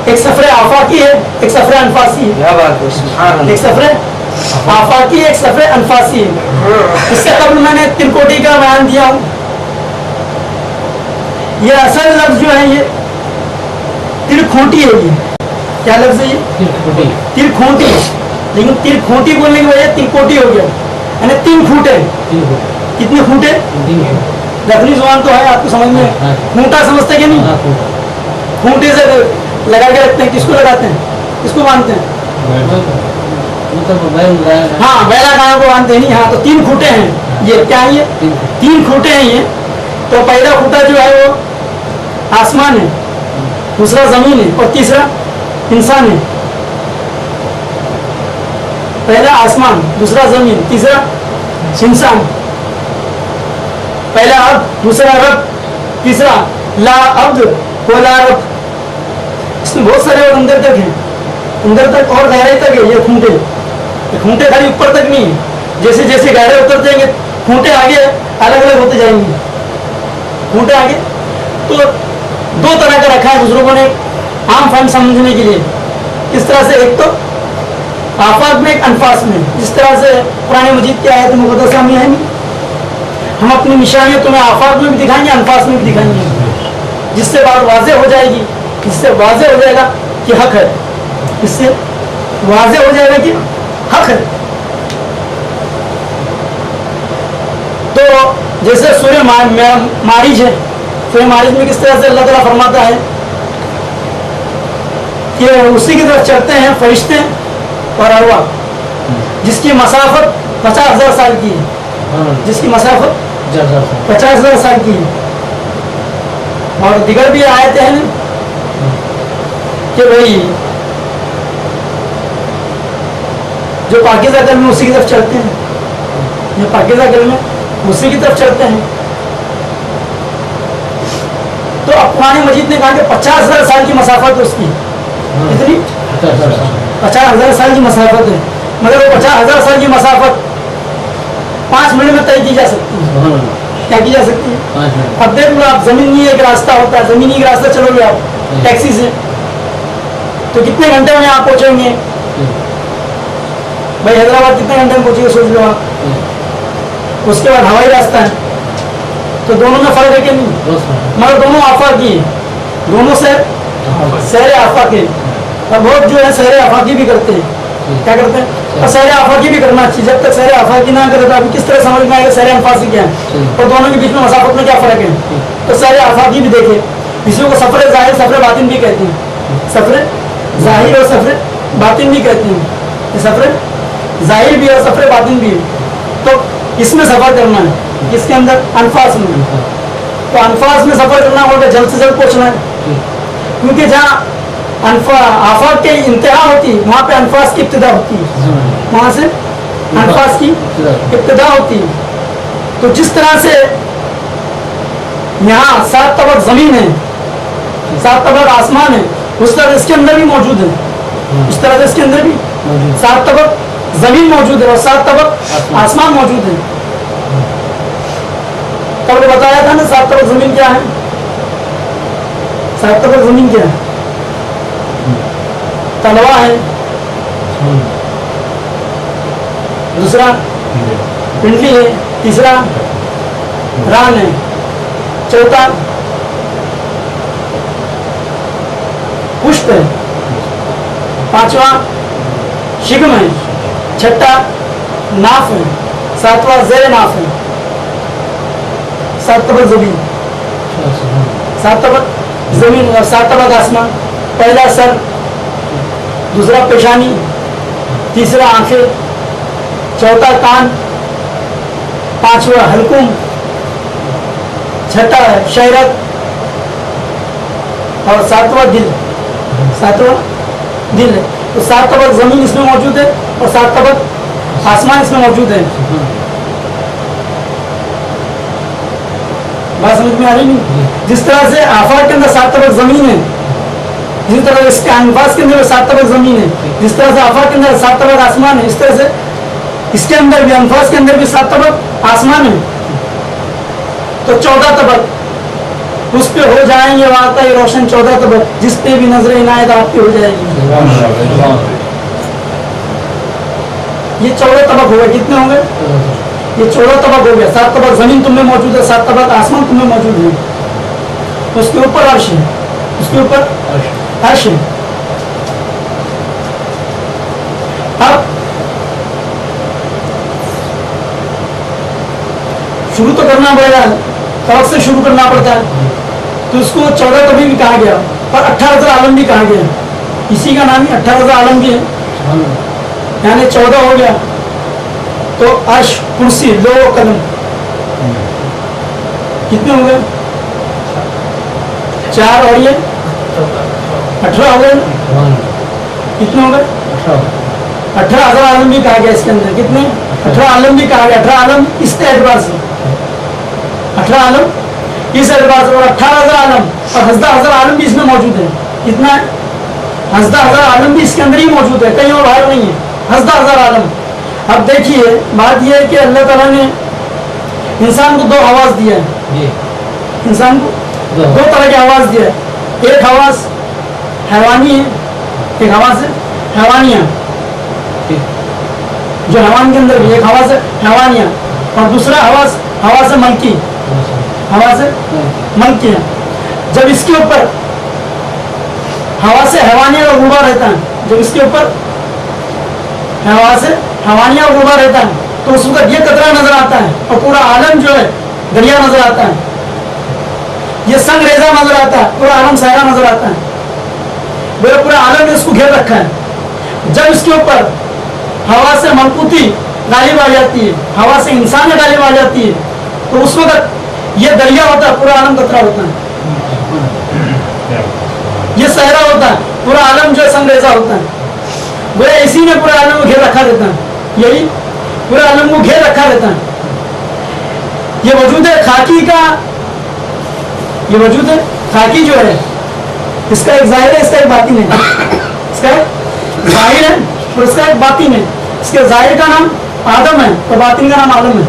एक सफर आफाकी है, एक सफर अनफासी है, एक सफर आफाकी है, एक सफर अनफासी है। इससे कबल मैंने त्रिकोटी का बयान दिया हूं। ये असल लफ्ज जो है ये तिरखोटी है, ये क्या लफ्ज है, ये तिरखोटी, लेकिन तिरखोटी बोलने की वजह तिरकोटी हो गया, यानी 3 फुट है। कितने फुट है, दखनी जुबान तो है आपको समझ में, खूंटा समझते कि नहीं, खूंटे से लगा के रखते हैं, किसको लगाते हैं, किसको बांधते हैं, हाँ बैला गायों को बांधते नहीं। हाँ तो 3 खूंटे हैं, ये क्या है, ये 3 खूंटे हैं ये। तो पहला खूंटा जो है वो आसमान है, दूसरा जमीन है, और तीसरा इंसान है। पहला आसमान, दूसरा जमीन, तीसरा इंसान। पहला अब, दूसरा रब, तीसरा ला अब्द वला रब। इसमें बहुत सारे और अंदर तक हैं, अंदर तक और गहराई तक है ये खूंटे, खूंटे खाली ऊपर तक नहीं, जैसे जैसे गहरे उतर जाएंगे खूंटे आगे अलग अलग होते जाएंगे, खूंटे आगे। तो दो तरह का रखा है बुजुर्गों ने आम फहम समझने के लिए, किस तरह से, एक तो आफाक में, एक अनफास में। जिस तरह से कुरान मजीद की आयत मुक़द्दसा में है, हम अपनी निशानियां तुम्हें आफाक में भी दिखाएंगे, अनफास में भी दिखाएंगे, जिससे बात वाज़ेह हो जाएगी, जिससे वाज़ेह हो जाएगा कि हक है, इससे वाज़ेह हो जाएगा कि हक है। तो जैसे सूर्य मारिज है, सूर्य मारिज में किस तरह से अल्लाह ताला फरमाता है कि उसी की तरफ चढ़ते हैं फरिश्ते और अरवा, जिसकी मसाफत 50,000 साल की है, जिसकी मसाफत 50,000 साल की है। और दिगर भी आयतें हैं कि भाई जो पाकीज़ा कल में उसी की तरफ चढ़ते हैं, जो पाकीज़ा कल में उसी की तरफ चढ़ते हैं। तो अब कुरान मजीद ने कहा कि 50,000 साल की मसाफत उसकी, कितनी 50,000 साल की मसाफत है, मगर वो 50,000 साल की मसाफत 5 मिनट में तय की जा सकती है। क्या की जा सकती है? अब देख लो आप, जमीनी एक रास्ता होता है, जमीनी एक रास्ता चलोगे आप टैक्सी से तो कितने घंटे में आप पहुंचेंगे भाई? हैदराबाद कितने घंटे में पहुंचेंगे सोच लो आप। उसके बाद हवाई रास्ता है, तो दोनों में फर्क है कि नहीं? मगर दोनों आफाकी है, दोनों से सहरे आफाकी। और बहुत जो है सहरे आफाकी भी करते हैं, क्या करते हैं? और सहरे आफाकी भी करना चाहिए। जब तक सहरे आफाकी ना करे तो अभी किस तरह समझ में आएगा सहरे अनफासी क्या है और दोनों के बीच में मसाफत में क्या फर्क है? तो सहरे आफाकी भी देखे, किसी को सफर जाहिर सफर बातिन भी कहते हैं, सफर जाहिर और सफर बातिन भी कहते हैं। सफर जाहिर भी और सफर बातिन भी है। तो इसमें सफर करना है, किसके अंदर? अनफास में। तो अनफास में सफर करना होगा, जल्द से जल्द पहुंचना है, क्योंकि जहाँ आफाक की इंतहा होती है वहाँ पे अनफास की इब्तिदा होती है, वहाँ से अनफास की इब्तिदा होती है। तो जिस तरह से यहाँ 7 तबक जमीन है, 7 तबक आसमान है, उस तरह इसके अंदर भी मौजूद है, उस तरह से इसके अंदर भी 7 तबक जमीन मौजूद है और 7 तबक आसमान मौजूद है। तब बताया था ना 7 तबक जमीन क्या है? 7 तबक जमीन क्या है? तलवा है, दूसरा पिंडली है, तीसरा रान है, चौथा पुष्प है, पांचवा शिग्म है, छठा नाफ है, सातवां ज़ेर नाफ है। 7 तबक जमीन, 7 तबक जमीन और 7 तबक आसमान। पहला सर, दूसरा पेशानी, तीसरा आंखें, चौथा कान, पांचवा हलकुम, छठा शहरत और 7वां दिल, 7वां दिल है। तो 7 तबक जमीन इसमें मौजूद है और 7 तबक आसमान इसमें मौजूद है। बात समझ में आ रही नहीं? जिस तरह से आफाक के अंदर 7 तबक जमीन है, जिस तरह इसके अनफास के अंदर 7 तबक जमीन है, जिस तरह से आफाक के अंदर 7 तबक आसमान है, इस तरह से इसके अंदर भी अनफास के अंदर भी 7 तबक आसमान है। तो 14 तबक उस पे हो जाएंगे वाक़ा ये रोशन, 14 तबक जिस पे भी नजर इनायत आपकी हो जाएगी। ये 14 तबक हो गए, कितने होंगे? ये 14 तबक हो गया। 7 तबक जमीन तुम्हें मौजूद है, 7 तबक आसमान तुम्हें मौजूद है, उसके ऊपर अर्श है, उसके ऊपर अर्श है। अब शुरू तो करना पड़ेगा, तबक से शुरू करना पड़ता है, तो उसको 14 तबक भी कहा गया और 18 आलम भी कहा गया। इसी का नाम ही 18 आलम भी है, यानी 14 हो गया। तो अर्श, कुर्सी, लोह, कलम कितने हो गए? 4 और ये 18 हो गए। कितने हो गए? 18,000 आलम भी कहा गया इसके अंदर। कितने? 18 आलम भी कहा गया। 18 आलम इस एतबार से, 18 आलम इस एतबार से, और 18,000 आलम और 10,000 आलम भी इसमें मौजूद है। कितना है? 10,000 आलम भी इसके अंदर ही मौजूद है, कहीं और बाहर नहीं है। 10,000 आलम اب دیکھیے بات یہ ہے کہ اللہ تعالیٰ نے انسان کو 2 حواس دیا ہے. انسان کو 2 طرح کی آواز دیا ہے. ایک حواس حیوانی ہے, ایک حواس ہے حیوانیہ جو حیوان کے اندر بھی ایک حواس ہے حیوانیہ, اور دوسرا حواس ہے ملکی, حواس ہے ملکی ہے. جب اس کے اوپر حواس حیوانیہ کا غبار رہتا ہے, جب اس کے اوپر حواس حیوانیہ کا غبار رہتا ہے تو اس وقت یہ قطرہ نظر آتا ہے اور پورا عالم جو ہے دریا نظر آتا ہے, یہ سنگ ریزہ نظر آتا ہے, پورا عالم صحرا نظر آتا ہے. وہ پورا عالم نے اس کو گھیر رکھا ہے. جب اس کے اوپر ہوا سے ملکوتی غالب آ جاتی ہے, ہوا سے انسان غالب آ جاتی ہے, تو اس وقت یہ دریا ہوتا ہے, پورا عالم قطرہ ہوتا ہے, یہ صحرا ہوتا ہے, پورا عالم جو ہے سنگ ریزہ ہوتا ہے. وہ اسی نے پورا عالم کو گھیر رکھا رہتا ہے, یہی پورا عالم کو گھیر رکھا رہتا ہے. یہ وجود ہے خاکی کا, یہ وجود ہے خاکی جو ہے اس کا ایک ظاہر ہے, اس کا ایک باطن ہے. اس کا ایک ظاہر ہے اور اس کا ایک باطن ہے. اس کے ظاہر کا نام آدم ہے اور باطن کا نام عالم ہے.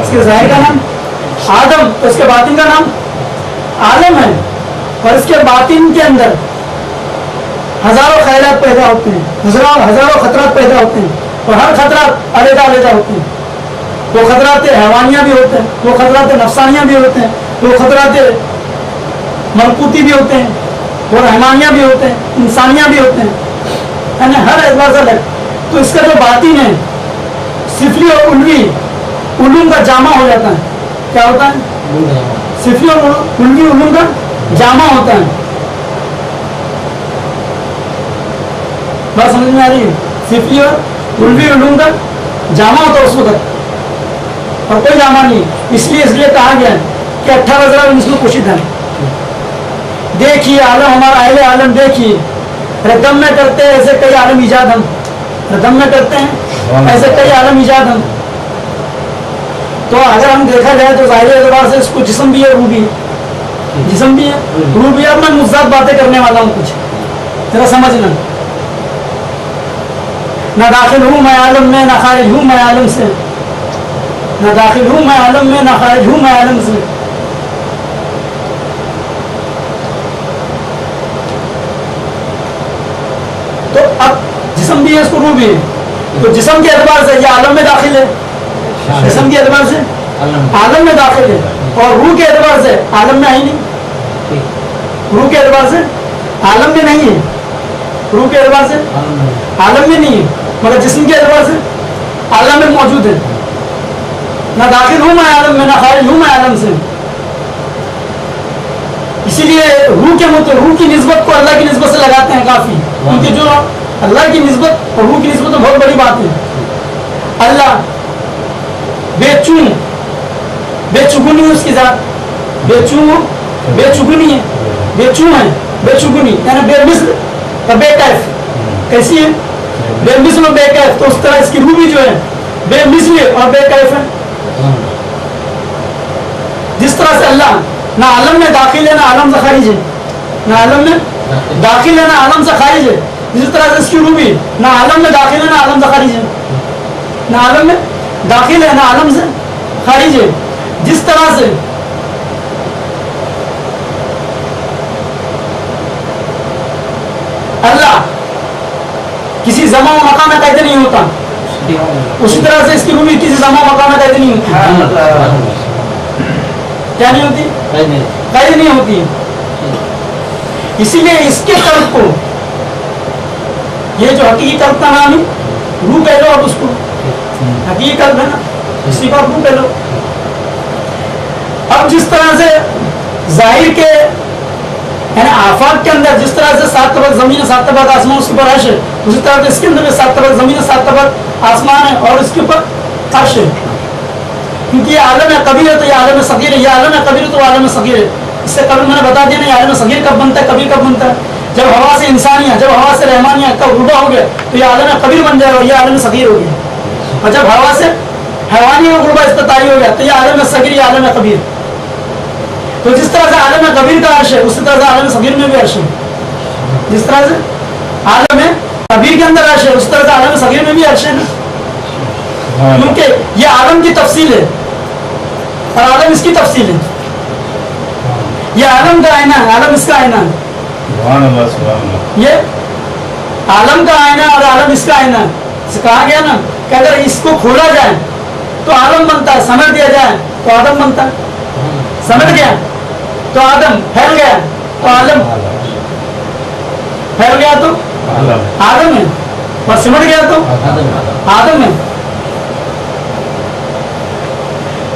اس کے ظاہر کا نام آدم اور اس کے باطن کا نام عالم ہے. اور اس کے باطن کے اندر ہزاروں خیالات پیدا ہوتے ہیں, ہزاروں خطرات پیدا ہوتے ہیں, اور ہر خطرات علیحدہ علیحدہ ہوتے ہیں. وہ خطرات حیوانیہ بھی ہوتے ہیں, وہ خطرات نفسانیہ بھی ہوتے ہیں, وہ خطرات ملکوتی بھی ہوتے ہیں, وہ رحمانیہ بھی ہوتے ہیں, انسانیہ بھی ہوتے ہیں, یعنی ہر اعتبار سے الگ. تو اس کا جو باطن ہے سفلی اور علوی علوم کا جامع ہو جاتا ہے. کیا ہوتا ہے؟ سفلی اور علوی علوم کا جامع ہوتا ہے. بات سمجھ میں آ رہی ہے؟ سفلی اور علوی علوم کا جامع ہوتا ہے اس وقت, اور کوئی جامع نہیں. اس لیے کہا گیا ہے کہ 18 ذرا اس میں پوشید ہے. دیکھیے عالم ہمارا اہل عالم دیکھیے, ردم میں کرتے ہیں ایسے کئی عالم ایجاد ہم, ردم میں کرتے ہیں ایسے کئی عالم ایجاد ہم. تو اگر ہم دیکھا جائے تو ظاہری اعتبار سے اس کو جسم بھی ہے, روح بھی ہے, جسم بھی ہے روح بھی ہے. اب میں مزداد باتیں کرنے والا ہوں, کچھ ذرا سمجھنا. نہ داخل ہوں میں عالم میں, نہ خارج ہوں میں عالم سے, نہ داخل ہوں میں عالم میں, نہ خارج ہوں میں عالم سے. تو اب جسم بھی ہے, اس کو روح بھی ہے. تو جسم کے اعتبار سے یہ عالم میں داخل ہے, جسم کے اعتبار سے عالم میں داخل ہے, اور روح کے اعتبار سے عالم میں آئی نہیں. روح کے اعتبار سے عالم میں نہیں ہے, روح کے اعتبار سے عالم میں نہیں ہے, مگر جسم کے اعتبار سے عالم میں موجود ہے. نہ داخل ہوں میں عالم میں, نہ خارج ہوں میں عالم سے. اسی لیے روح کی نسبت کو اللہ کی نسبت سے لگاتے ہیں کافی, کیونکہ جو اللہ کی نسبت اور روح کی نسبت تو بہت بڑی بات ہے. اللہ بے چگنی ہے اس کی ذات, بے چگنی ہے, بے چون ہے, بے چگنی یعنی بے مثل اور بے کیف. کیسی ہے؟ بے مثل اور بے کیف. تو اس طرح اس کی روح بھی جو ہے بے مثل اور بے کیف ہے. جس طرح سے اللہ نہ عالم میں داخل ہے, نہ عالم سے خارج ہے, نہ عالم میں داخل ہے, نہ عالم سے خارج ہے. جس طرح سے اس کی روح بھی نہ عالم میں داخل ہے, نہ عالم سے خارج ہے, نہ عالم میں داخل ہے, نہ عالم سے خارج ہے. جس طرح سے اللہ کسی زمان و مقام میں قید نہیں ہوتا, اسی طرح سے اس کی روح بھی کسی زمان و مقام میں قید نہیں ہوتی. کیا نہیں ہوتی؟ قید نہیں ہوتی. اسی لیے اس کے قلب کو, یہ جو حقیقی قلب کا نام ہے روح کہہ لو, اب اس کو حقیقی قلب ہے نا, اسی کو روح کہہ لو. اب جس طرح سے ظاہر کے یعنی آفاق کے اندر جس طرح سے 7 طبق زمین, 7 طبق آسمان اس کے اوپر عرش ہے, اسی طرح سے اس کے اندر بھی 7 طبق زمین, 7 طبق آسمان ہے, اور اس کے اوپر عرش ہے. کیونکہ یہ عالم ہے کبیر ہے تو یہ عالم صغیر ہے, یہ عالم ہے کبیر ہے تو عالم صغیر ہے. اس سے قبل میں نے بتا دیا نا, یہ عالم صغیر کب بنتا ہے, کبیر کب بنتا ہے. جب ہوا سے انسانیہ, جب ہوا سے رحمانیہ کا روبہ ہو گیا تو یہ عالم کبیر بن جائے گا, اور یہ عالم صغیر ہو گیا. اور جب ہوا سے حیوانیہ کا روبہ استطاعی ہو گیا تو یہ عالم صغیر, یہ عالم کبیر. تو جس طرح سے عالم کبیر کا عرش ہے, اسی طرح سے عالم صغیر میں بھی عرش ہے. جس طرح سے عالم کبیر کے اندر عرش ہے, اس طرح سے عالم صغیر میں بھی عرش ہے نا. क्योंकि ये आलम की तफसील है और आलम इसकी तफसील है। ये आलम का आईना है, आलम इसका आईना है। सुभान अल्लाह, सुभान अल्लाह। ये आलम का आईना और आलम इसका आईना है। इसे कहा गया ना कि अगर इसको खोला जाए तो आलम बनता है, समेट दिया जाए तो आदम बनता है। समेट गया तो आदम, फैल गया तो आलम, फैल गया तो आदम है और सिमट गया तो आदम है।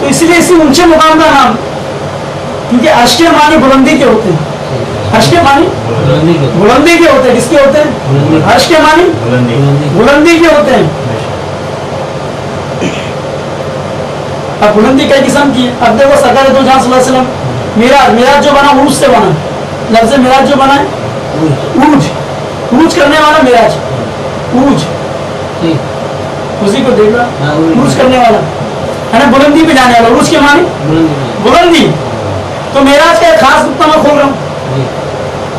तो इसलिए इसी ऊंचे मुकाम का नाम, क्योंकि अर्श के मानी बुलंदी के होते हैं। अर्श के मानी बुलंदी के होते हैं। किसके होते हैं? अर्श के मानी बुलंदी के होते हैं। अब बुलंदी कई किस्म की है। अब देखो सरकार तो जहाँ सल्लल्लाहु अलैहि वसल्लम मिराज जो बना उरूज से बना। लफ्ज़ मिराज जो बना है उरूज करने वाला मिराज, उरूज उसी को देख रहा, उरूज करने वाला है ना, बुलंदी पे जाने वाला। उरूज के मानी बुलंदी। तो मिराज का एक खास नुक्ता मैं खोल रहा हूँ।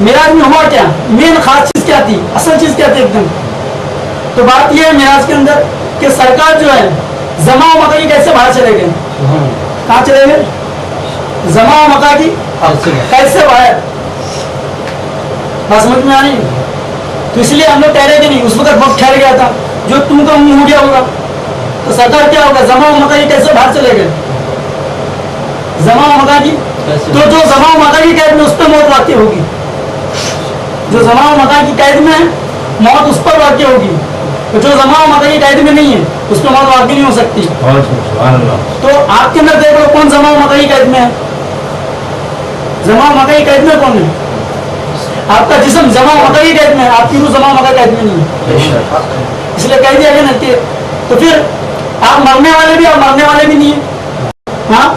मिराज में हुआ क्या, मेन खास चीज क्या थी, असल चीज क्या थी एकदम। तो बात यह है मिराज के अंदर कि सरकार जो है जमा और मका की कैसे बाहर चले गए, कहाँ चले गए, जमा और मका की कैसे बाहर, बात समझ में आ रही। तो इसलिए हम लोग कह रहे कि नहीं, उस वक्त वक्त ठहर गया था, जो तुम का मुंह हो गया होगा। तो सरकार क्या होगा, जमा और मका की कैसे बाहर चले गए, जमा और मका की। तो जो जमा और मका की कैद में उस पर मौत वाक़ई होगी, जो जमा और मका की कैद में है मौत उस पर वाक़ई होगी। तो जो जमा और मका की कैद में नहीं है उस पर मौत वाक़ई नहीं हो सकती। तो आपके अंदर देख लो कौन जमा और मका की कैद में है, जमा और मका की कैद में कौन है, आपका जिस्म जमा और मका की कैद में है, आपकी रूह जमा और मका कैद में नहीं है। इसलिए कह दिया गया ना कि तो फिर आप मरने वाले भी और मरने वाले भी नहीं है। हाँ,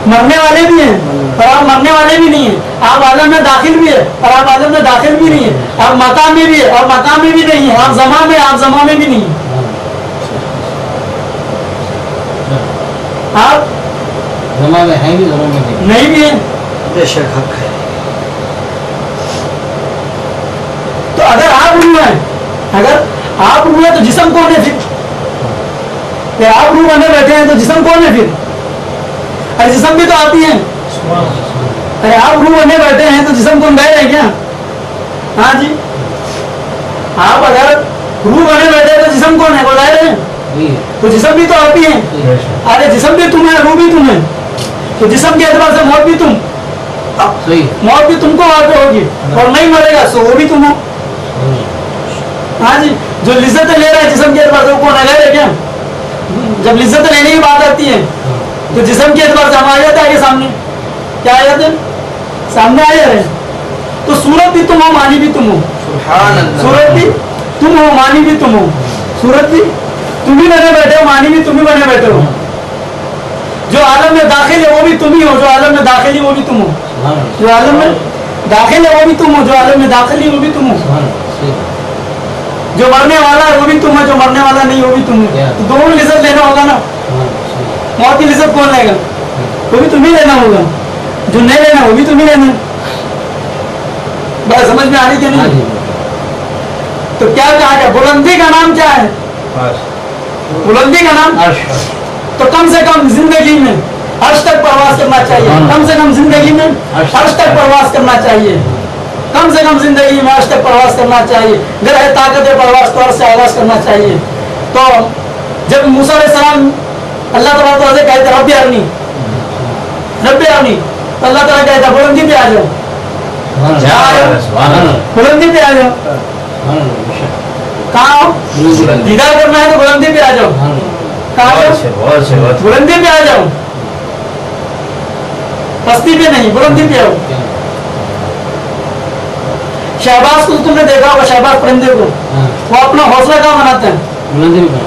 मरने वाले भी हैं और आप मरने वाले भी नहीं है। आप आलम में दाखिल भी है और आप आलम में दाखिल भी नहीं है। आप मकाम में भी है और मकाम में भी नहीं है। आप जमा में, आप जमा में भी नहीं है। आप जमा में है भी, जमा में नहीं भी है। बेशक हक है। तो अगर आप रूह है, अगर आप रूह है तो जिस्म कौन है फिर? आप रूह बने बैठे हैं तो जिस्म कौन है फिर? अरे जिस्म भी तो आती है। अरे आप रूह बने बैठे हैं तो जिस्म कौन गए हैं क्या? हाँ जी, आप अगर रूह बने बैठे हैं तो जिस्म कौन है, वो गए हैं। तो जिस्म भी तो आती है। अरे जिस्म भी तुम है, रूह भी तुम है। तो जिस्म के एतबार से मौत भी तुम, मौत भी तुमको वहां पे होगी और नहीं मरेगा सो वो भी तुम हो। हाँ जी, जो लिज्जत ले रहा है जिस्म के एतबार से वो कौन है क्या? जब लिज्जत लेने की बात आती है तो जिस्म के एतबार से हम आ जाते हैं सामने, क्या आ जाते हैं सामने आ जा रहे हैं। तो सूरत भी तुम हो, मानी भी तुम हो। सूरत भी तुम हो, मानी भी तुम हो। सूरत भी तुम ही बने बैठे हो, मानी भी तुम ही बने बैठे हो। जो आलम में दाखिल है वो भी तुम ही हो, जो आलम में दाखिल है वो भी तुम हो। जो आलम में दाखिल है वो भी तुम हो, जो आलम में दाखिल है वो भी तुम हो। जो मरने वाला है वो भी तुम है, जो मरने वाला नहीं वो भी तुम है। तो दोनों लिज्जत लेना होगा ना। मौत की लिज्जत कौन लेगा? वो भी तुम ही लेना होगा। जो नहीं लेना वो भी तुम ही लेना। बात समझ में आ रही क्या नहीं? तो क्या कहा गया, बुलंदी का नाम क्या है? बुलंदी का नाम तो कम से कम जिंदगी में अर्श तक प्रवास करना चाहिए। कम से कम जिंदगी में अर्श तक प्रवास करना चाहिए। कम से कम जिंदगी में अर्श तक प्रवास करना चाहिए। अगर है ताकत प्रवास तो अर्श से आगाज करना चाहिए। तो जब मूसा अलैहिस्सलाम अल्लाह तआला से कहते रब्बी अरनी, रब्बी अरनी, तो अल्लाह तआला कहता बुलंदी पे आ जाओ, बुलंदी पे आ जाओ। कहाँ आओ? दीदार करना है तो बुलंदी पे आ जाओ। कहाँ जाओ? बुलंदी पे आ जाओ, पस्ती पे नहीं, बुलंदी पे आओ। शहबाज को तुमने देखा होगा, शहबाज परिंदे को, वो अपना हौसला कहाँ बनाता है?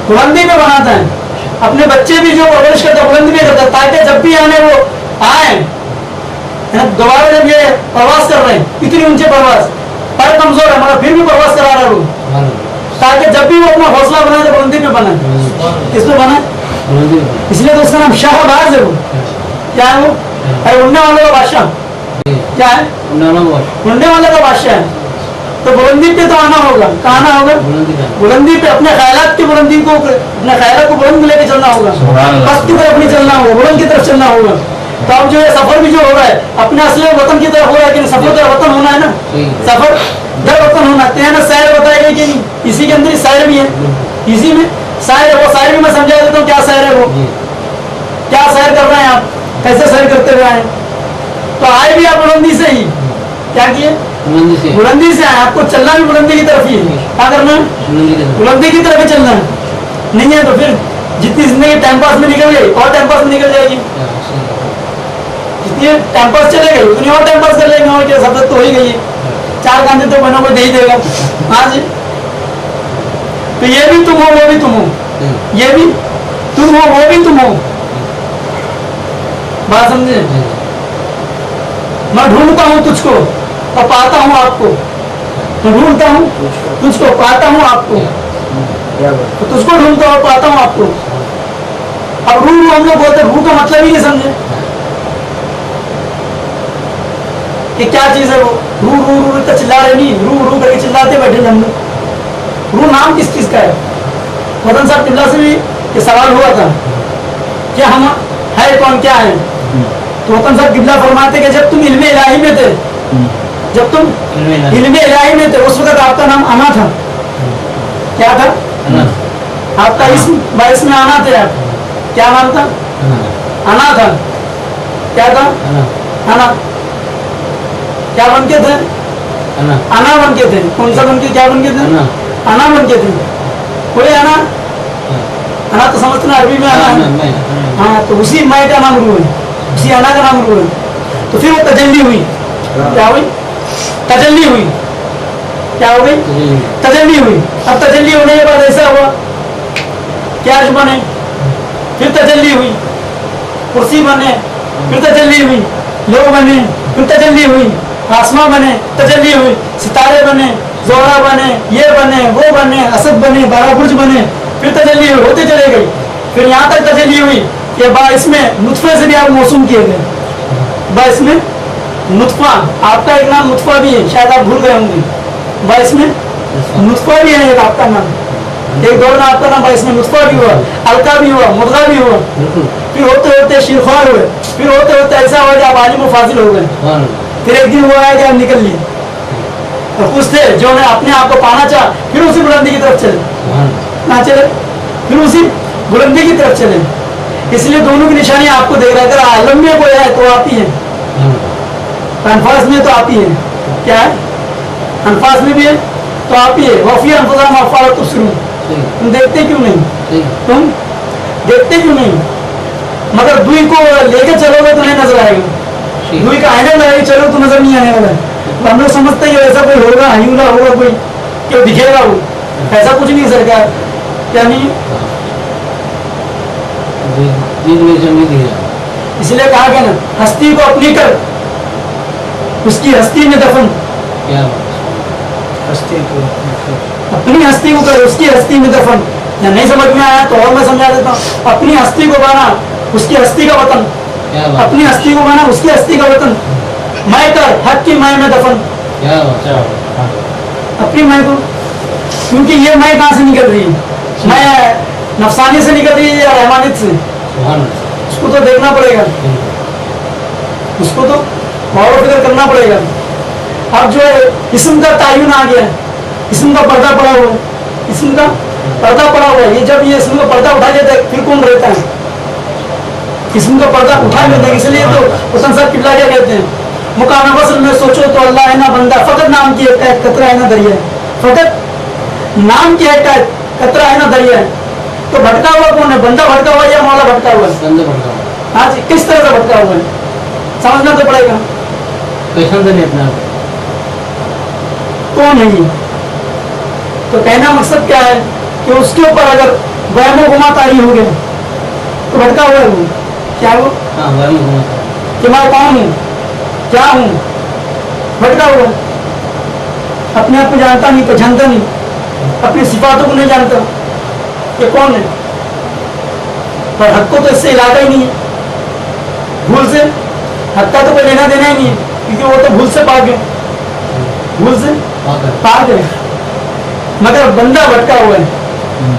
बुलंदी पे बनाता है। अपने बच्चे भी जो परवरिश करता है बुलंदी पे करता है, ताकि जब भी आने वो आए दोबारा जब ये प्रवास कर रहे हैं, इतनी ऊंचे प्रवास, पर कमजोर है मगर फिर भी प्रवास करा रहा है वो, ताकि जब भी वो अपना हौसला बनाए तो बुलंदी पे बनाए। किस पे बनाए? इसलिए तो उसका नाम शाहबाज है। वो क्या है? वो अरे उड़ने वालों का बादशाह। क्या है? उड़ने वाले का बादशाह है। तो बुलंदी पे तो आना होगा, कहाँ आना होगा? बुलंदी का बुलंदी पे अपने ख्यालात की बुलंदी को, अपने ख्यालात को बुलंद लेके चलना होगा, सुभान अल्लाह। पस्त की तरफ नहीं चलना होगा, बुलंद की तरफ चलना होगा। तो अब जो है सफर भी जो हो रहा है अपने असली वतन की तरफ हो रहा है कि नहीं? सफर तो वतन होना है ना, सही है। सफर दर वतन होना है ना। शायर बताया गया कि नहीं? इसी के अंदर शायर भी है, इसी में शायर है। वो शायर भी मैं समझा देता हूँ क्या शायर है वो, जी क्या सैर कर रहे हैं आप, कैसे सैर करते हुए आए? तो आए भी आप बुलंदी से ही, क्या किए? बुलंदी से बुलंदी से आए, आपको चलना भी बुलंदी की तरफ ही है। क्या करना है? बुलंदी के बुलंदी की तरफ ही चलना है। नहीं है तो फिर जितनी जिंदगी टाइम पास में निकल गई और टाइम पास में निकल जाएगी, जितनी टाइम पास चले गई उतनी और टाइम पास कर लेंगे। और क्या, सब तो हो ही गई है, चार कांधे तो बनो को दे ही देगा। हाँ जी, तो ये भी तुम हो वो भी तुम हो, ये भी तुम हो वो भी तुम हो। बात समझे? मैं ढूंढता हूँ तुझको और पाता हूँ आपको, मैं ढूंढता हूँ तुझको पाता हूँ आपको, तो तुझको ढूंढता हूँ पाता हूँ आपको। अब रूह हम लोग बोलते, रूह का मतलब ही नहीं समझे कि क्या चीज है वो। रूह रूह रूह तो चिल्ला रहे नहीं, रूह रूह करके चिल्लाते बैठे हम लोग। रूह नाम किस चीज का है? मदन साहब किबला से भी ये सवाल हुआ था कि हम है कौन, क्या है? तो वतन साहब किबला फरमाते कि जब तुम इल्मे इलाही में थे, जब तुम इल्मे इलाही में थे, उस वक्त आपका नाम अना था। क्या था? आपका इसम बाइस में आना थे आप, क्या नाम था? अना था। क्या था? अना। क्या बन के थे? अना बन के थे। कौन सा बन के, क्या बन के थे? अना बन के थे। कोई अना, अना तो समझते ना अरबी में अना है। हाँ, तो उसी मैं का नाम रूह है, उसी अना का नाम रूह है। तो फिर वो तजल्ली हुई, क्या हुई? तजल्ली हुई। क्या हो गई? तजल्ली हुई। अब तजल्ली होने के बाद ऐसा हुआ क्या अर्श बने, फिर तजल्ली हुई, कुर्सी बने, फिर तजल्ली हुई, लोग बने, फिर तजल्ली हुई, आसमां बने, तजल्ली हुई, सितारे बने, जोहरा बने, ये बने, वो बने, असद बने, बारह बुर्ज बने, फिर तजल्ली हुई, होते चले गई। फिर यहाँ तक तजल्ली हुई कि बाइस में नुत्फे से भी आप मौसूम किए गए। बाइस में नुत्फा, आपका एक नाम नुत्फा भी है, शायद आप भूल गए होंगे। बाइस में नुत्फा भी है एक आपका नाम, एक दौर में आपका नाम बाइस में नुत्फा भी हुआ, अलका भी हुआ, मुर्गा भी हुआ, फिर होते होते शिरख्वार हुए, फिर होते होते ऐसा हुआ कि आप आलिम और फाजिल हो गए। फिर एक दिन हुआ है कि आप निकल लिए, और कुछ थे जो ने अपने आप को पाना चाहा, फिर उसी बुलंदी की तरफ चले। कहाँ चले? फिर उसी बुलंदी की तरफ चले। इसलिए दोनों की निशानी आपको देख रहा है। अगर आलम में कोई है तो आती है, अनफास में तो आती है। क्या है? अनफास में भी है तो आती है। वफी अनफुसा मफारा तुबसिरून। तुम देखते क्यों नहीं? तुम देखते क्यों नहीं? मगर दुई को लेके चलोगे तो नहीं नजर आएगा। दुई का आईना लगाए चलो तो नजर नहीं आने वाला। तो हम लोग समझते हैं ऐसा कोई होगा, हयूला होगा कोई, क्यों दिखेगा वो? ऐसा कुछ नहीं सरकार, क्या नहीं? इसलिए कहा गया ना, हस्ती को अपनी कर, उसकी हस्ती में दफन। क्या हस्ती को अपनी हस्ती को कर, उसकी हस्ती में दफन। या नहीं समझ में आया तो और मैं समझा देता हूँ। अपनी हस्ती को बना, उसकी हस्ती का वतन। अपनी हस्ती को बना, उसकी हस्ती का वतन। मैं कर, हक की मैं में दफन। अपनी मैं को, क्योंकि ये मैं कहाँ से निकल रही है? मैं नफसानी से निकल रही है या रहमानियत से? उसको तो देखना पड़ेगा, उसको तो गौर फिक्र करना पड़ेगा। अब जो है इस्म का तायुन आ गया, इस्म का पर्दा पड़ा हुआ है, इस्म का पर्दा पड़ा हुआ है। ये जब ये इस्म का पर्दा उठा लेता है फिर कौन रहता है? इस्म का पर्दा उठा लेते हैं। इसलिए तो हुसैन साहब किबला क्या कहते हैं? मुकाम वस्ल में सोचो तो अल्लाह है ना बंदा, फकत नाम की एक कतरा है ना दरिया, फकत नाम की एक कतरा है ना दरिया। तो भटका हुआ कौन है? बंदा भटका हुआ या मौला भटका हुआ है? हाँ जी, किस तरह से भटका हुआ है समझना तो पड़ेगा। कौन है ये? तो कहना मकसद क्या है कि उसके ऊपर अगर वहमो गुमा तारी हो गया तो भटका हुआ है वो। क्या वो? कि मैं कौन हूँ, क्या हूँ? भटका हुआ, अपने आप को जानता नहीं, पहचानता नहीं, अपनी सिफातों को नहीं जानता ये कौन है। पर हक को तो इससे इलाका ही नहीं है, भूल से हक का तो कोई लेना देना ही नहीं है, क्योंकि वो तो भूल से पाक है, भूल से पाक है, मगर बंदा भटका हुआ है।